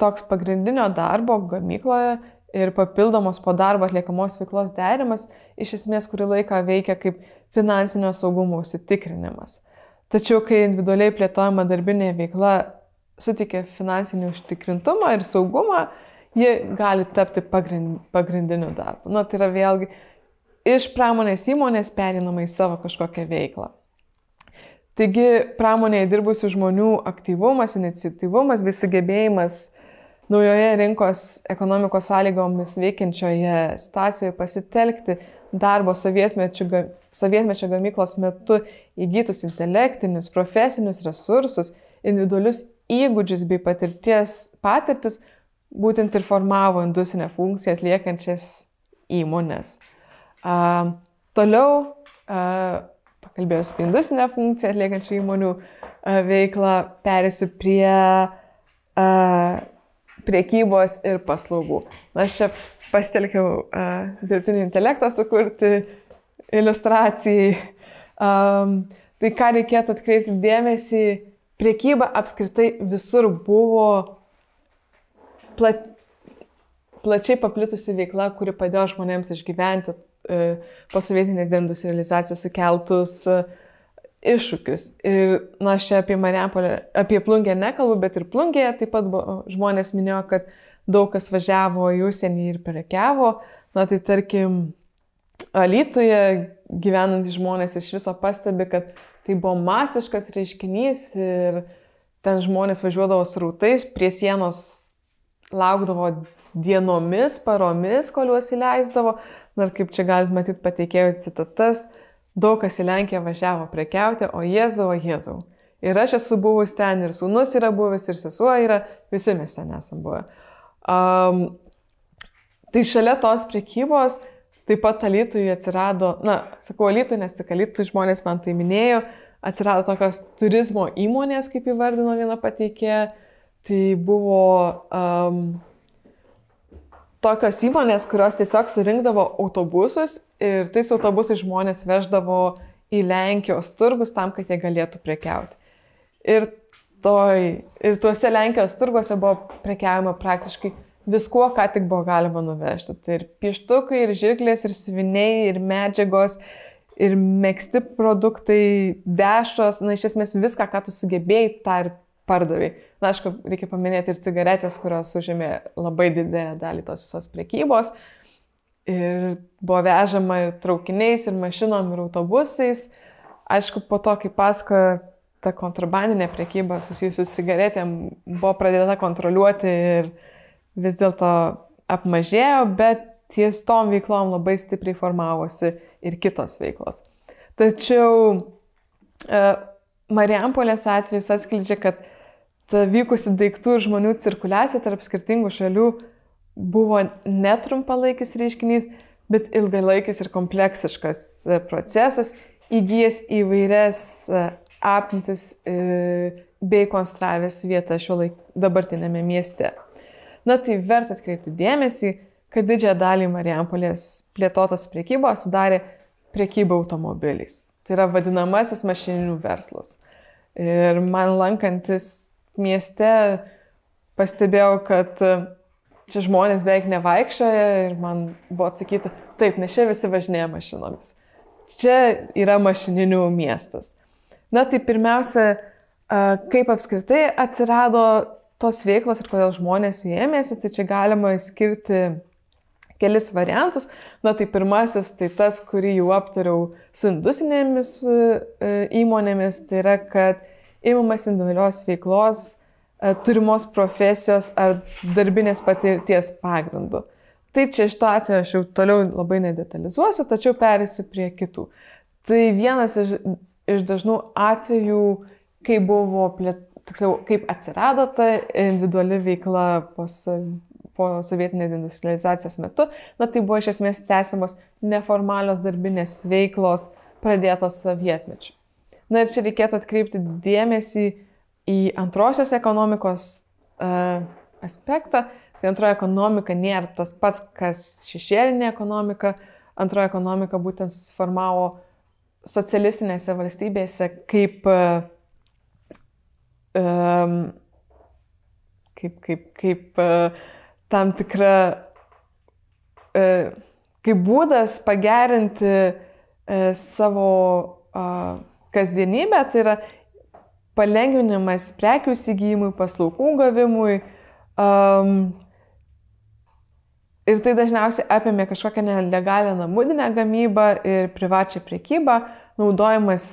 Toks pagrindinio darbo gamykloje ir papildomos po darbo atliekamos veiklos derimas iš esmės kurį laiką veikia kaip finansinio saugumo užsitikrinimas. Tačiau, kai individualiai plėtojama darbinė veikla suteikia finansinį užtikrintumą ir saugumą, ji gali tapti pagrindiniu darbu. Tai yra vėlgi iš pramonės įmonės pereinama į savo kažkokią veiklą. Taigi, pramonėje dirbusių žmonių aktyvumas, iniciatyvumas bei sugebėjimas naujoje rinkos ekonomikos sąlygomis veikiančioje situacijoje pasitelkti darbo sovietmečio gamyklos metu įgytus intelektinius, profesinius resursus, individualius įgūdžius bei patirtis būtent ir formavo industrinę funkciją atliekančias įmonės. Toliau pakalbėjus apie industrinę funkciją atliekančių įmonių veiklą, perėsiu prie prekybos ir paslaugų. Aš čia pasitelkiau dirbtinį intelektą sukurti iliustracijai. Tai ką reikėtų atkreipti dėmesį, prekyba apskritai visur buvo plačiai paplitusi veikla, kuri padėjo žmonėms išgyventi po sovietinės deindustrializacijos sukeltus iššūkius. Ir aš čia apie Marijampolę, apie Plungę nekalbu, bet ir Plungėje taip pat žmonės minėjo, kad daug kas važiavo į užsienį ir prekiavo. Tai tarkim, Alytuje gyvenantys žmonės iš viso pastebi, kad tai buvo masiškas reiškinys ir ten žmonės važiuodavo srautais, prie sienos laukdavo dienomis, paromis, kol juos įleisdavo. Ir kaip čia galite matyti pateikėjų citatas, daug kas į Lenkiją važiavo prekiauti, o Jėzau. Ir aš esu buvus ten, ir sūnus yra buvęs, ir sesuo yra, visi mes ten esam buvę. Tai šalia tos prekybos taip pat Alytuje atsirado, sakau Alytuje, nes tik Alytuje žmonės man tai minėjo, atsirado tokios turizmo įmonės, kaip įvardino viena pateikėja. Tai buvo tokios įmonės, kurios tiesiog surinkdavo autobusus ir tais autobusais žmonės veždavo į Lenkijos turgus tam, kad jie galėtų prekiauti. Ir tuose Lenkijos turguose buvo prekiaujama praktiškai viskuo, ką tik buvo galima nuvežti. Tai ir pieštukai, ir žirklės, ir siuviniai, ir medžiagos, ir megzti produktai, dešros, iš esmės viską, ką tu sugebėjai, tą ir pardavai. Aišku, reikia paminėti ir cigaretės, kurios užėmė labai didelę dalį tos visos prekybos. Ir buvo vežama ir traukiniais, ir mašinom, ir autobusais. Aišku, po to, kai pasakojo ta kontrabandinė prekyba susijusi su cigaretėm, buvo pradėta kontroliuoti ir vis dėlto apmažėjo, bet ties tom veiklom labai stipriai formavosi ir kitos veiklos. Tačiau Marijampolės atvejis atskleidžia, kad ta vykusi daiktų ir žmonių cirkuliacija tarp skirtingų šalių buvo netrumpalaikis reiškinys, bet ilgalaikis ir kompleksiškas procesas, įgijęs įvairias apimtis bei konstravęs vietą dabartinėme mieste. Tai verta atkreipti dėmesį, kad didžiąją dalį Marijampolės plėtotos prekybos sudarė prekyba automobiliais. Tai yra vadinamasis mašininių verslas. Ir man lankantis mieste pastebėjau, kad čia žmonės beveik nevaikščioja ir man buvo atsakyta, Taip, nes čia visi važinėja mašinomis. Čia yra mašininių miestas. Na, tai pirmiausia, kaip apskritai atsirado tos veiklos ir kodėl žmonės jų ėmėsi, tai čia galima skirti kelis variantus. Na, tai pirmasis, tai tas, kurį jau aptariau su industrinėmis įmonėmis, tai yra, kad imamas individualios veiklos, turimos profesijos ar darbinės patirties pagrindu. Tai čia šito atveju aš jau toliau labai nedetalizuosiu, tačiau perėsiu prie kitų. Tai vienas iš dažnų atvejų, kaip atsirado ta individuali veikla po sovietinės industrializacijos metu, na tai buvo iš esmės tęsiamos neformalios darbinės veiklos pradėtos sovietmečiu. Na ir čia reikėtų atkreipti dėmesį į antrosios ekonomikos aspektą. Tai antroji ekonomika nėra tas pats, kas šešėlinė ekonomika. Antroji ekonomika būtent susiformavo socialistinėse valstybėse kaip tam tikra, kaip būdas pagerinti savo kasdienybę, tai yra palengvinimas prekių įsigijimui, paslaugų gavimui. Ir tai dažniausiai apėmė kažkokią nelegalią namudinę gamybą ir privačią prekybą, naudojimas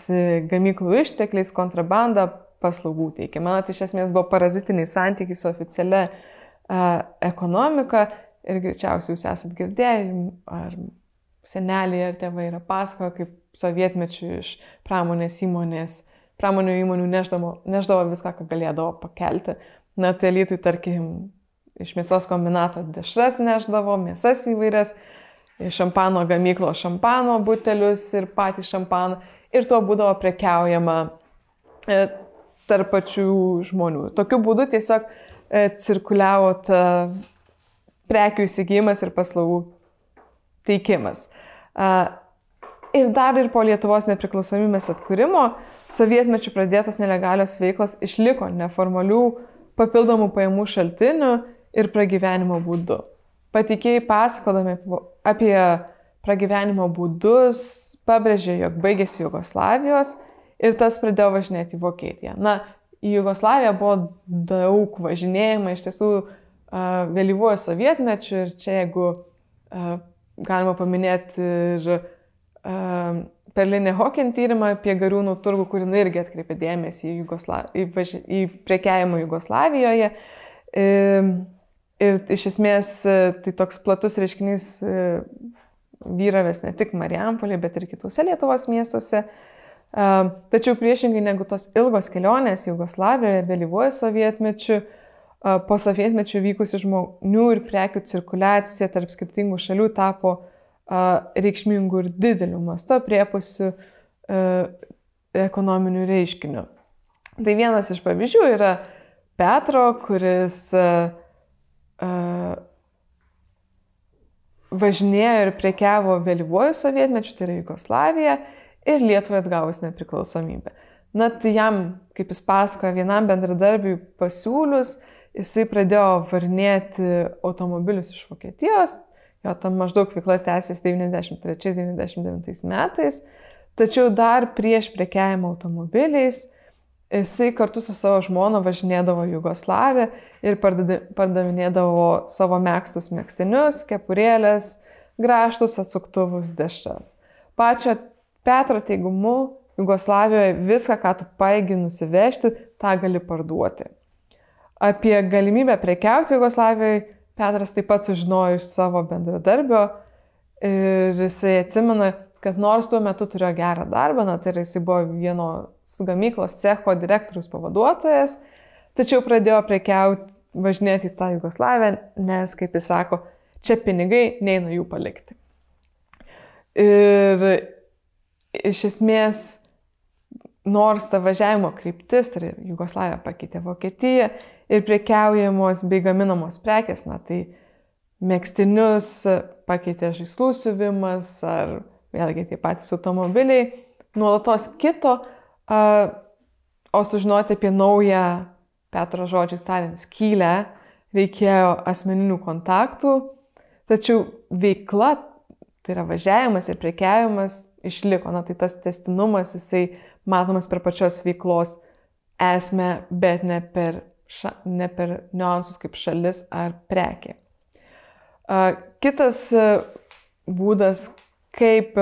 gamyklų ištekliais, kontrabanda, paslaugų teikimą. Tai iš esmės buvo parazitiniai santykiai su oficialia ekonomika ir greičiausiai jūs esat girdėję, ar seneliai ar tėvai yra pasakoję, kaip sovietmečių iš pramoninių įmonių neždavo viską, ką galėdavo pakelti. Na, tai Alytui, tarkim, iš mėsos kombinato dešras neždavo, mėsas įvairias, iš šampano gamyklo šampano butelius ir patį šampaną. Ir tuo būdavo prekiaujama tarp pačių žmonių. Tokiu būdu tiesiog cirkuliavo ta prekių įsigijimas ir paslaugų teikimas. Ir dar ir po Lietuvos nepriklausomybės atkūrimo sovietmečiu pradėtos nelegalios veiklos išliko neformalių papildomų pajamų šaltinių ir pragyvenimo būdu. Pateikėjai pasakodami apie pragyvenimo būdus pabrėžė, jog baigėsi Jugoslavijos ir tas pradėjo važinėti į Vokietiją. Na, į Jugoslaviją buvo daug važinėjimą, iš tiesų vėlyvuoju sovietmečiu ir čia jeigu galima paminėti ir Perlinė Hocken tyrimą apie Gariūnų turgų, kur jinai irgi atkreipė dėmesį į prekiavimą Jugoslavijoje. Ir iš esmės tai toks platus reiškinys vyravęs ne tik Marijampolėje, bet ir kitose Lietuvos miestuose. Tačiau priešingai negu tos ilgos kelionės Jugoslavijoje vėlyvuoju sovietmečiu, po sovietmečiu vykusi žmonių ir prekių cirkuliacija tarp skirtingų šalių tapo reikšmingų ir didelių masto priepusių ekonominių reiškinių. Tai vienas iš pavyzdžių yra Petro, kuris važinėjo ir prekiavo vėlyvuoju sovietmečiu, tai yra Jugoslavija, ir Lietuvai atgavus nepriklausomybę. Na, tai jam, kaip jis pasakojo, vienam bendradarbiui pasiūlius, jisai pradėjo varinėti automobilius iš Vokietijos. Jo ta maždaug veikla tęsės 93-99 metais, tačiau dar prieš prekiavimą automobiliais jisai kartu su savo žmona važinėdavo Jugoslaviją ir pardavinėdavo savo megztus megztinius, kepurėlės, grąžtus, atsuktuvus, dešras. Pačio Petro teigimu, Jugoslavijoje viską, ką tu paėgi nusivežti, tą gali parduoti. Apie galimybę prekiauti Jugoslavijoje Petras taip pat sužinojo iš savo bendradarbio ir jisai atsimena, kad nors tuo metu turėjo gerą darbą, tai jisai buvo vienos gamyklos cecho direktoriaus pavaduotojas, tačiau pradėjo prekiauti, važinėti į tą Jugoslaviją, nes, kaip jis sako, čia pinigai, neina jų palikti. Ir iš esmės, nors ta važiavimo kryptis, tai Jugoslavija pakeitė Vokietiją ir prekiaujamos bei gaminamos prekės, tai megztinius pakeitė žaislų siuvimas ar vėlgi tie patys automobiliai, nuolatos kito, o sužinoti apie naują Petro žodžiais tariant skylę reikėjo asmeninių kontaktų, tačiau veikla tai yra važiavimas ir prekiavimas išliko. Na, tai tas tęstinumas, jisai matomas per pačios veiklos esmę, bet ne per niuansus kaip šalis ar prekė. Kitas būdas, kaip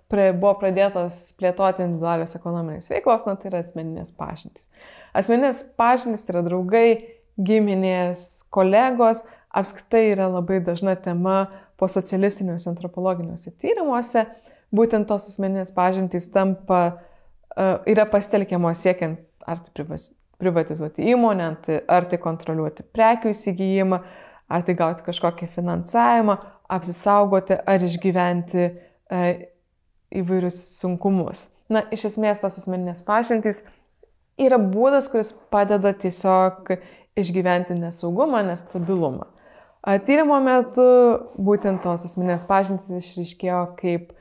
buvo pradėtos plėtoti individualios ekonominės veiklos, na, tai yra asmeninės pažintys. Asmeninės pažintys yra draugai, giminės, kolegos, apskritai yra labai dažna tema po socialistiniuose antropologiniuose tyrimuose. Būtent tos asmeninės pažintys yra pasitelkiamos siekiant ar tai privatizuoti įmonę, ar tai kontroliuoti prekių įsigijimą, ar tai gauti kažkokį finansavimą, apsisaugoti ar išgyventi įvairius sunkumus. Na, iš esmės tos asmeninės pažintys yra būdas, kuris padeda tiesiog išgyventi nesaugumą, nestabilumą. Tyrimo metu būtent tos asmeninės pažintys išryškėjo kaip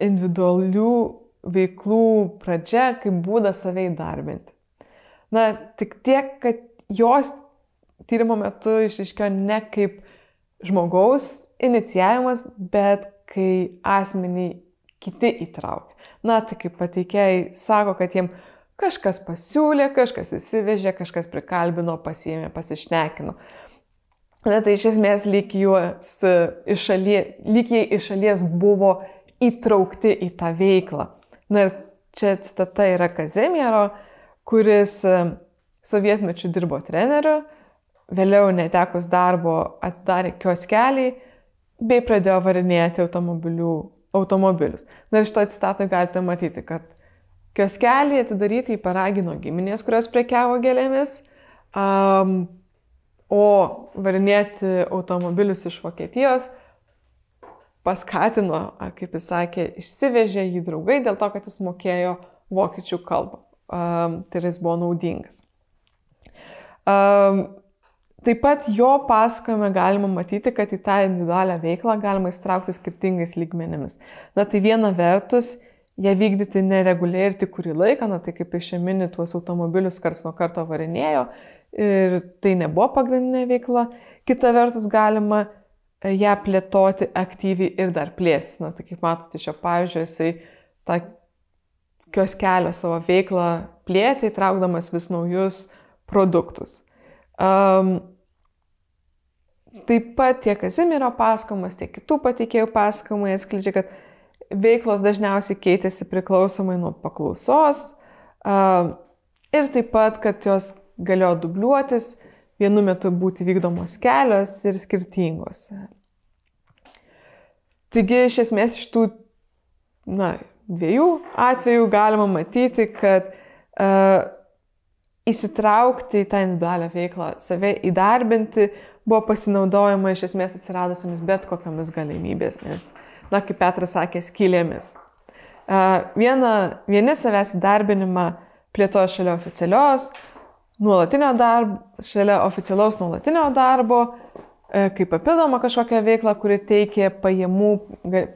individualių veiklų pradžia, kaip būdas save įdarbinti. Na, tik tiek, kad jos tyrimo metu išryškėjo ne kaip žmogaus inicijavimas, bet kai asmenį kiti įtraukia. Na, tai kaip pateikėjai sako, kad jiem kažkas pasiūlė, kažkas įsivežė, kažkas prikalbino, pasiėmė, pasišnekino. Na, tai iš esmės lyg jie iš šalies buvo įtraukti į tą veiklą. Na ir čia citata yra Kazimiero, kuris sovietmečiu dirbo treneriu, vėliau netekus darbo atidarė kioskelį bei pradėjo varinėti automobilius. Na ir šito citatoje galite matyti, kad kioskelį atidaryti jį paragino giminės, kurios prekiavo gėlėmis, o varinėti automobilius iš Vokietijos paskatino, ar kaip jis sakė, išsivežė jį draugai dėl to, kad jis mokėjo vokiečių kalbą. Tai jis buvo naudingas. Taip pat jo pasakojime galima matyti, kad į tą individualią veiklą galima įstraukti skirtingais lygmenimis. Na tai viena vertus, ją vykdyti nereguliariai ir tik kurį laiką, na tai kaip išėmini tuos automobilius karts nuo karto varinėjo ir tai nebuvo pagrindinė veikla. Kita vertus galima ją plėtoti aktyviai ir dar plėsis. Na tai kaip matote šio pavyzdžio, jisai tą kioskelio savo veiklą plėtė, įtraukdamas vis naujus produktus. Taip pat tiek Kazimiero pasakojimas, tiek kitų pateikėjų pasakojimai atskleidžia, kad veiklos dažniausiai keitėsi priklausomai nuo paklausos ir taip pat, kad jos galėjo dubliuotis, vienu metu būti vykdomos kelios ir skirtingos. Taigi, iš esmės, iš tų dviejų atvejų galima matyti, kad įsitraukti į tą individualią veiklą, save įdarbinti, buvo pasinaudojama iš esmės atsiradusiomis bet kokiamis galimybėmis. Na, kaip Petras sakė, skylėmis. Vieni savęs įdarbinimą plėtojo šalia oficialaus nuolatinio darbo, kaip papildoma kažkokia veikla, kuri teikė pajamų,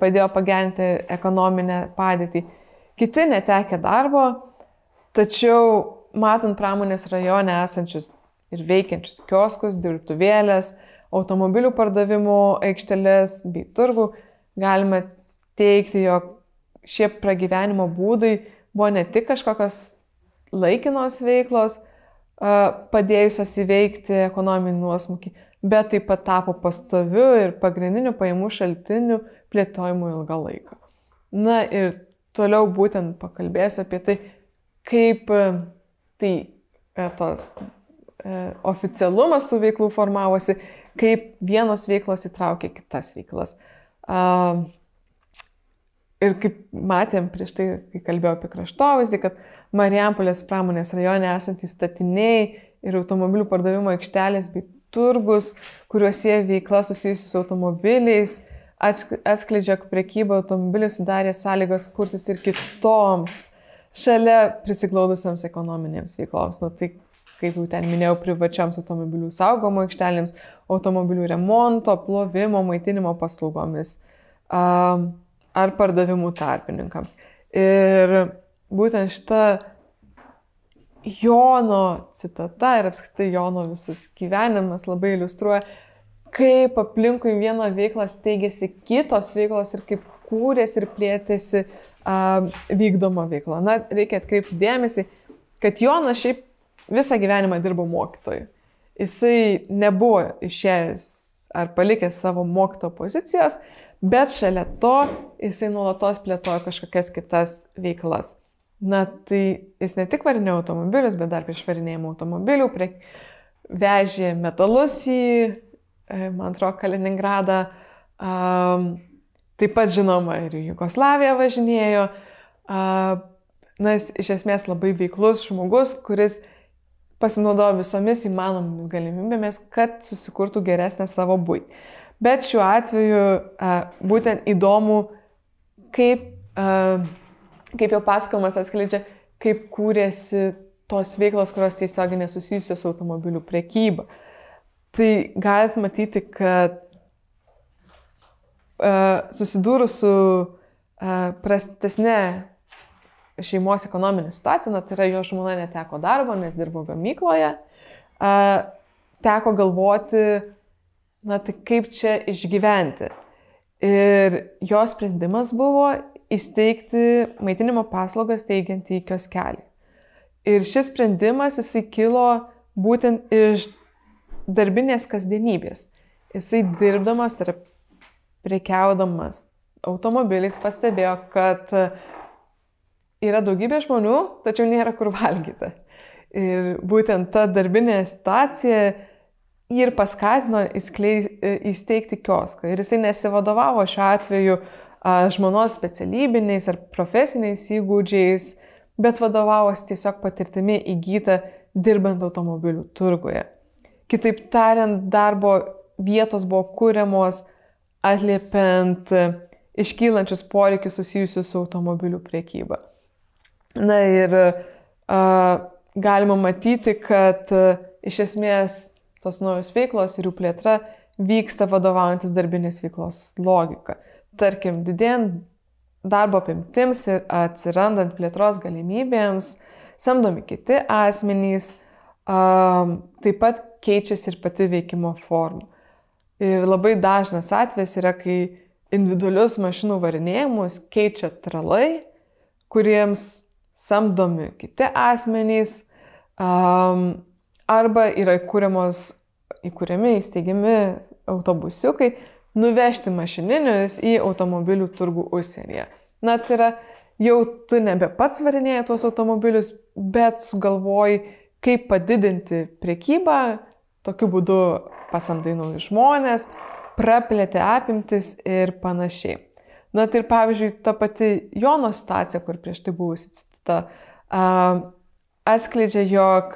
padėjo pagerinti ekonominę padėtį. Kiti netekė darbo, tačiau matant pramonės rajone esančius ir veikiančius kioskus, dirbtuvėlės, automobilių pardavimo aikšteles bei turgų, galime teigti, jog šie pragyvenimo būdai buvo ne tik kažkokios laikinos veiklos, padėjusios įveikti ekonominį nuosmukį, bet taip pat tapo pastoviu ir pagrindiniu pajamų šaltiniu plėtojimu ilgą laiką. Na ir toliau būtent pakalbėsiu apie tai, kaip tos oficialumas tų veiklų formavosi, kaip vienos veiklos įtraukė kitas veiklas. Ir kaip matėm prieš tai, kai kalbėjau apie kraštovaizdį, kad Marijampolės pramonės rajone esantys statiniai ir automobilių pardavimo aikštelės bei turgus, kuriuose veikla susijusi su automobiliais, atskleidžia, kad prekyba automobilių sudarė sąlygas kurtis ir kitoms šalia prisiglaudusiams ekonominėms veikloms. Nu, tai, kaip jau ten minėjau, privačioms automobilių saugomo aikštelėms, automobilių remonto, plovimo, maitinimo paslaugomis ar pardavimų tarpininkams. Ir būtent šita Jono citata ir apskritai Jono visas gyvenimas labai iliustruoja, kaip aplinkui vieną veiklą steigėsi kitos veiklos ir kaip kūrėsi ir plėtėsi vykdoma veikla. Na, reikia atkreipti dėmesį, kad Jonas šiaip visą gyvenimą dirbo mokytoju. Jisai nebuvo išėjęs ar palikęs savo mokytojo pozicijos, bet šalia to jisai nuolatos plėtojo kažkokias kitas veiklas. Na, tai jis ne tik varinėjo automobilius, bet dar prieš varinėjimą automobilių, vežė metalus į, man atrodo, Kaliningradą, taip pat žinoma ir į Jugoslaviją važinėjo. Na, jis iš esmės labai veiklus žmogus, kuris pasinaudojo visomis įmanomomis galimybėmis, kad susikurtų geresnę savo buitį. Bet šiuo atveju būtent įdomu, kaip jau pasakojimas atskleidžia, kaip kūrėsi tos veiklos, kurios tiesiogiai nesusijusios su automobilių prekyba. Tai galit matyti, kad susidūrus su prastesne šeimos ekonominė situacija, tai yra jo žmona neteko darbo, nes dirbo gamykloje, teko galvoti, na tai kaip čia išgyventi. Ir jo sprendimas buvo įsteigti maitinimo paslaugas teikiantį kioskelį. Ir šis sprendimas jisai kilo būtent iš darbinės kasdienybės. Jisai dirbdamas ir prekiaudamas automobiliais pastebėjo, kad yra daugybė žmonių, tačiau nėra kur valgyti. Ir būtent ta darbinė situacija jį ir paskatino įsteigti kioską. Ir jisai nesivadovavo šiuo atveju žmonos specialybiniais ar profesiniais įgūdžiais, bet vadovavosi tiesiog patirtimi įgyta dirbant automobilių turguje. Kitaip tariant, darbo vietos buvo kūriamos atliepiant iškylančius poreikius susijusius su automobilių prekyba. Na ir galima matyti, kad iš esmės tos naujos veiklos ir jų plėtra vyksta vadovaujantis darbinės veiklos logika. Tarkim, didėjant darbo apimtims ir atsirandant plėtros galimybėms, samdomi kiti asmenys, taip pat keičiasi ir pati veikimo forma. Ir labai dažnas atvejis yra, kai individualius mašinų varinėjimus keičia tralai, kuriems samdomi kiti asmenys, arba yra įkūriami, įsteigiami autobusiukai, nuvežti mašininius į automobilių turgų užsienyje. Na, tai yra, jau tu nebe pats varinėji tuos automobilius, bet sugalvoji, kaip padidinti prekybą, tokiu būdu pasamdai naujus žmonės, praplėti apimtis ir panašiai. Na, tai ir pavyzdžiui, ta pati Jono situacija, kur prieš tai buvusi citata, atskleidžia, jog,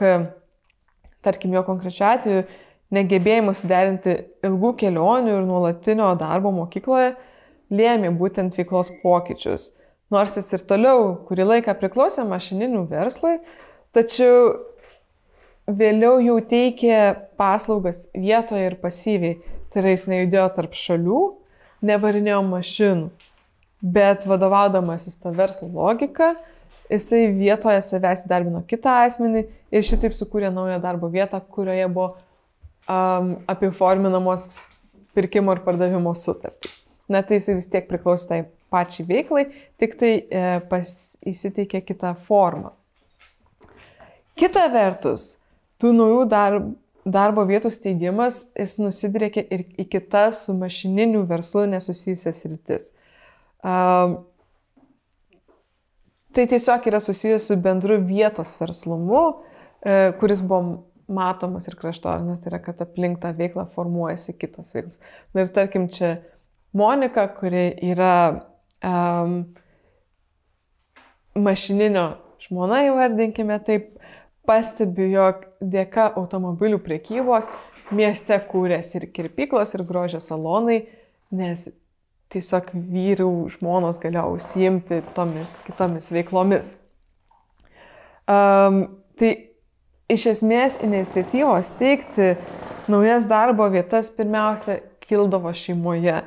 tarkim, jo konkrečiu atveju, negebėjimas suderinti ilgų kelionių ir nuolatinio darbo mokykloje lėmė būtent veiklos pokyčius. Nors jis ir toliau kurį laiką priklausė mašininių verslui, tačiau vėliau jau teikė paslaugas vietoje ir pasyviai. Tai yra, jis nejudėjo tarp šalių, nevarinėjo mašinų, bet vadovaudamasis tą verslo logiką, jisai vietoje savęs įdarbino kitą asmenį ir šitaip sukūrė naują darbo vietą, kurioje buvo apiforminamos pirkimo ir pardavimo sutartys. Na, tai jisai vis tiek priklausė tai pačiai veiklai, tik tai įsiteikė kitą formą. Kita vertus, tų naujų darbo vietų steigimas, jis nusidriekė ir į kitas su mašininiu verslu nesusijusias sritis. Tai tiesiog yra susijęs su bendru vietos verslumu, kuris buvo matomas ir kraštovaizdis, tai yra, kad aplink tą veiklą formuojasi kitos veiklos. Na ir tarkim, čia Monika, kuri yra mašininio žmona, įvardinkime taip, pastebi, jog dėka automobilių prekybos mieste kūrėsi ir kirpyklos, ir grožio salonai, nes tiesiog vyrų žmonos galėjo užsiimti tomis kitomis veiklomis. Tai iš esmės iniciatyvos steigti naujas darbo vietas pirmiausia kildavo šeimoje,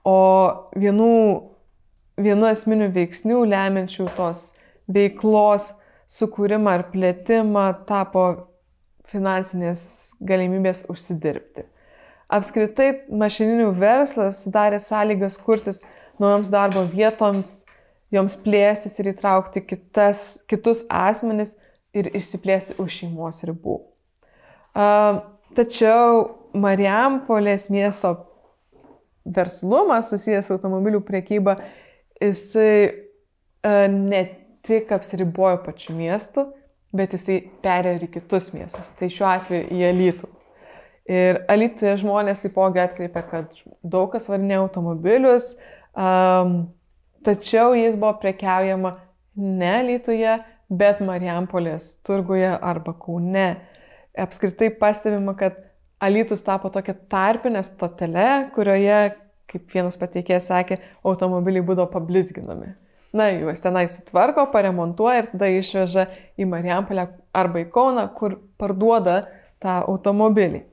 o vienu esminių veiksnių lemiančių tos veiklos sukūrimą ir plėtimą tapo finansinės galimybės užsidirbti. Apskritai mašininių verslas sudarė sąlygas kurtis naujoms darbo vietoms, joms plėstis ir įtraukti kitus asmenis ir išsiplėsti už šeimos ribų. Tačiau Marijampolės miesto verslumas susijęs su automobilių prekyba, jisai ne tik apsiribojo pačiu miestu, bet jisai perėjo ir į kitus miestus. Tai šiuo atveju į Alytų. Ir Alytuje žmonės taipogi atkreipė, kad daug kas varinėjo automobilius, tačiau jais buvo prekiaujama ne Alytuje, bet Marijampolės turguje arba Kaune. Apskritai pastebima, kad Alytus tapo tokia tarpinė stotele, kurioje, kaip vienas pateikėjas sakė, automobiliai būdavo pablizginami. Na, juos tenai sutvarko, paremontuoja ir tada išveža į Marijampolę arba į Kauną, kur parduoda tą automobilį.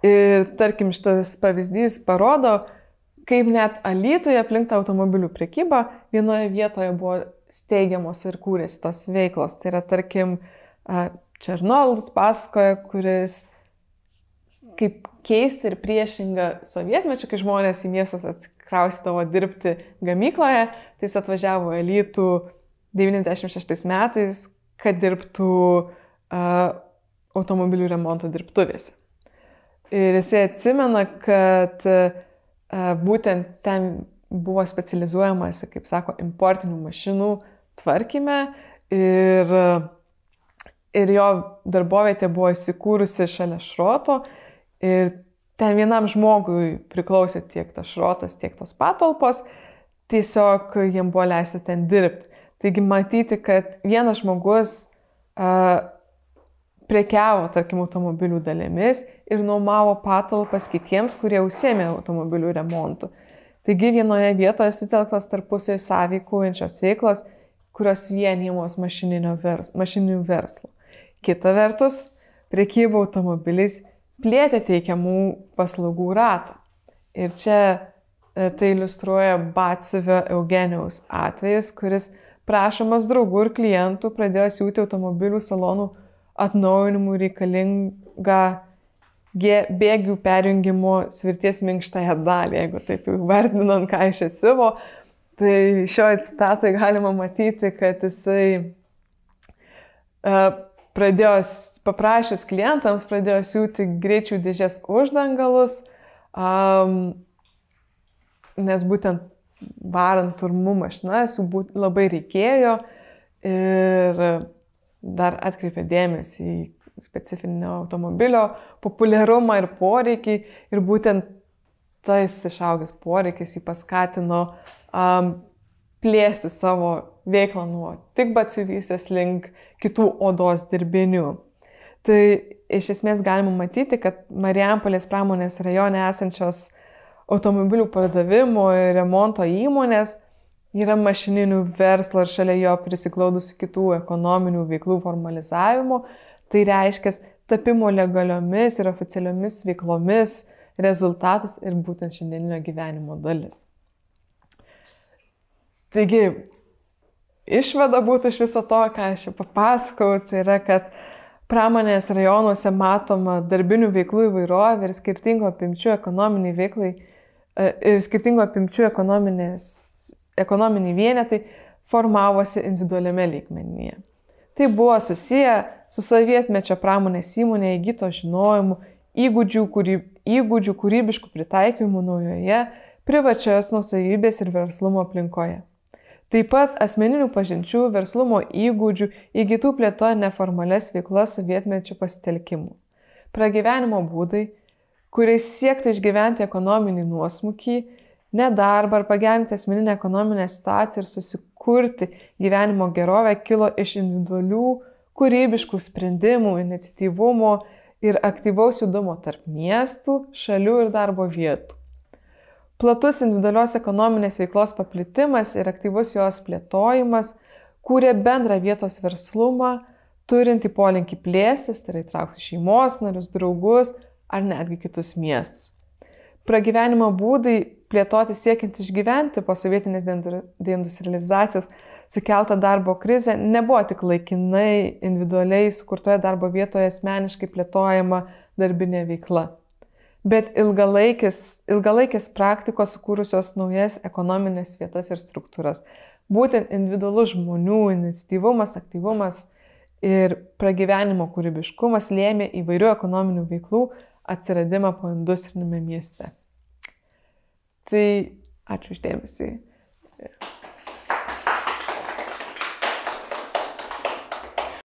Ir tarkim, šitas pavyzdys parodo, kaip net Alytuje aplink tą automobilių prekybą vienoje vietoje buvo steigiamos ir kūrėsi tos veiklos. Tai yra, tarkim, Černolas pasakoja, kuris kaip keista ir priešinga sovietmečiu, kai žmonės į miestus atsikraustydavo dirbti gamykloje, tai jis atvažiavo į Alytų 96 metais, kad dirbtų automobilių remonto dirbtuvėse. Ir jisai atsimena, kad būtent ten buvo specializuojamasi, kaip sako, importinių mašinų tvarkyme ir jo darbovietė buvo įsikūrusi šalia šroto ir ten vienam žmogui priklausė tiek tas šrotas, tiek tos patalpos, tiesiog jiem buvo leista ten dirbti. Taigi matyti, kad vienas žmogus prekiavo, tarkim, automobilių dalėmis ir nuomavo patalpas kitiems, kurie užsiėmė automobilių remontu. Taigi vienoje vietoje sutelktos tarpusai sąveikaujančios veiklos, kurios vienijamos mašininių verslo. Kita vertus, prekyba automobiliais plėtė teikiamų paslaugų ratą. Ir čia tai iliustruoja Batsiuvio Eugenijaus atvejis, kuris prašomas draugų ir klientų pradėjo siūti automobilių salonų atnaujinimų reikalingą bėgių perjungimo svirties minkštąją dalį, jeigu taip vardinant, ką iš siuvo. Tai šioje citatoje galima matyti, kad jisai paprašęs klientams, pradėjo siūti greičių dėžės uždangalus, nes būtent varant turmų mašinas jų labai reikėjo ir dar atkreipė dėmesį į specifinio automobilio populiarumą ir poreikį ir būtent tas išaugęs poreikis jį paskatino plėsti savo veiklą nuo tik batsiuvystės link kitų odos dirbinių. Tai iš esmės galima matyti, kad Marijampolės pramonės rajone esančios automobilių pardavimo ir remonto įmonės yra mašininių verslo ir šalia jo prisiglaudusių kitų ekonominių veiklų formalizavimo. Tai reiškia tapimo legaliomis ir oficialiomis veiklomis rezultatas ir būtent šiandieninio gyvenimo dalis. Taigi, išvada būtų iš viso to, ką aš jau papasakau, tai yra, kad pramonės rajonuose matoma darbinių veiklų įvairovė ir skirtingų apimčių ekonominiai veiklai ir skirtingų apimčių ekonominiai vienetai formavosi individualiame lygmenyje. Tai buvo susiję su sovietmečio pramonės įmonė įgyto žinojimu, įgūdžių kūrybiškų pritaikymų naujoje, privačios nuosavybės ir verslumo aplinkoje. Taip pat asmeninių pažinčių, verslumo įgūdžių įgytų plėtoja neformalias veiklas sovietmečio pasitelkimų. Pragyvenimo būdai, kuriais siekti išgyventi ekonominį nuosmukį, nedarbą ar pagerinti asmeninę ekonominę situaciją ir susikurti gyvenimo gerovę kilo iš individualių, kūrybiškų sprendimų, iniciatyvumo ir aktyvaus judumo tarp miestų, šalių ir darbo vietų. Platus individualios ekonominės veiklos paplitimas ir aktyvus jos plėtojimas kūrė bendrą vietos verslumą, turintį polinkį plėstis, tai yra įtraukti šeimos narius, draugus ar netgi kitus miestus. Pragyvenimo būdai plėtoti siekiant išgyventi po sovietinės deindustrializacijos sukeltą darbo krizę nebuvo tik laikinai individualiai sukurtoje darbo vietoje asmeniškai plėtojama darbinė veikla. bet ilgalaikės praktikos sukūrusios naujas ekonominės vietas ir struktūras. Būtent individualus žmonių iniciatyvumas, aktyvumas ir pragyvenimo kūrybiškumas lėmė įvairių ekonominių veiklų atsiradimą po industrinėme mieste. Tai ačiū už dėmesį.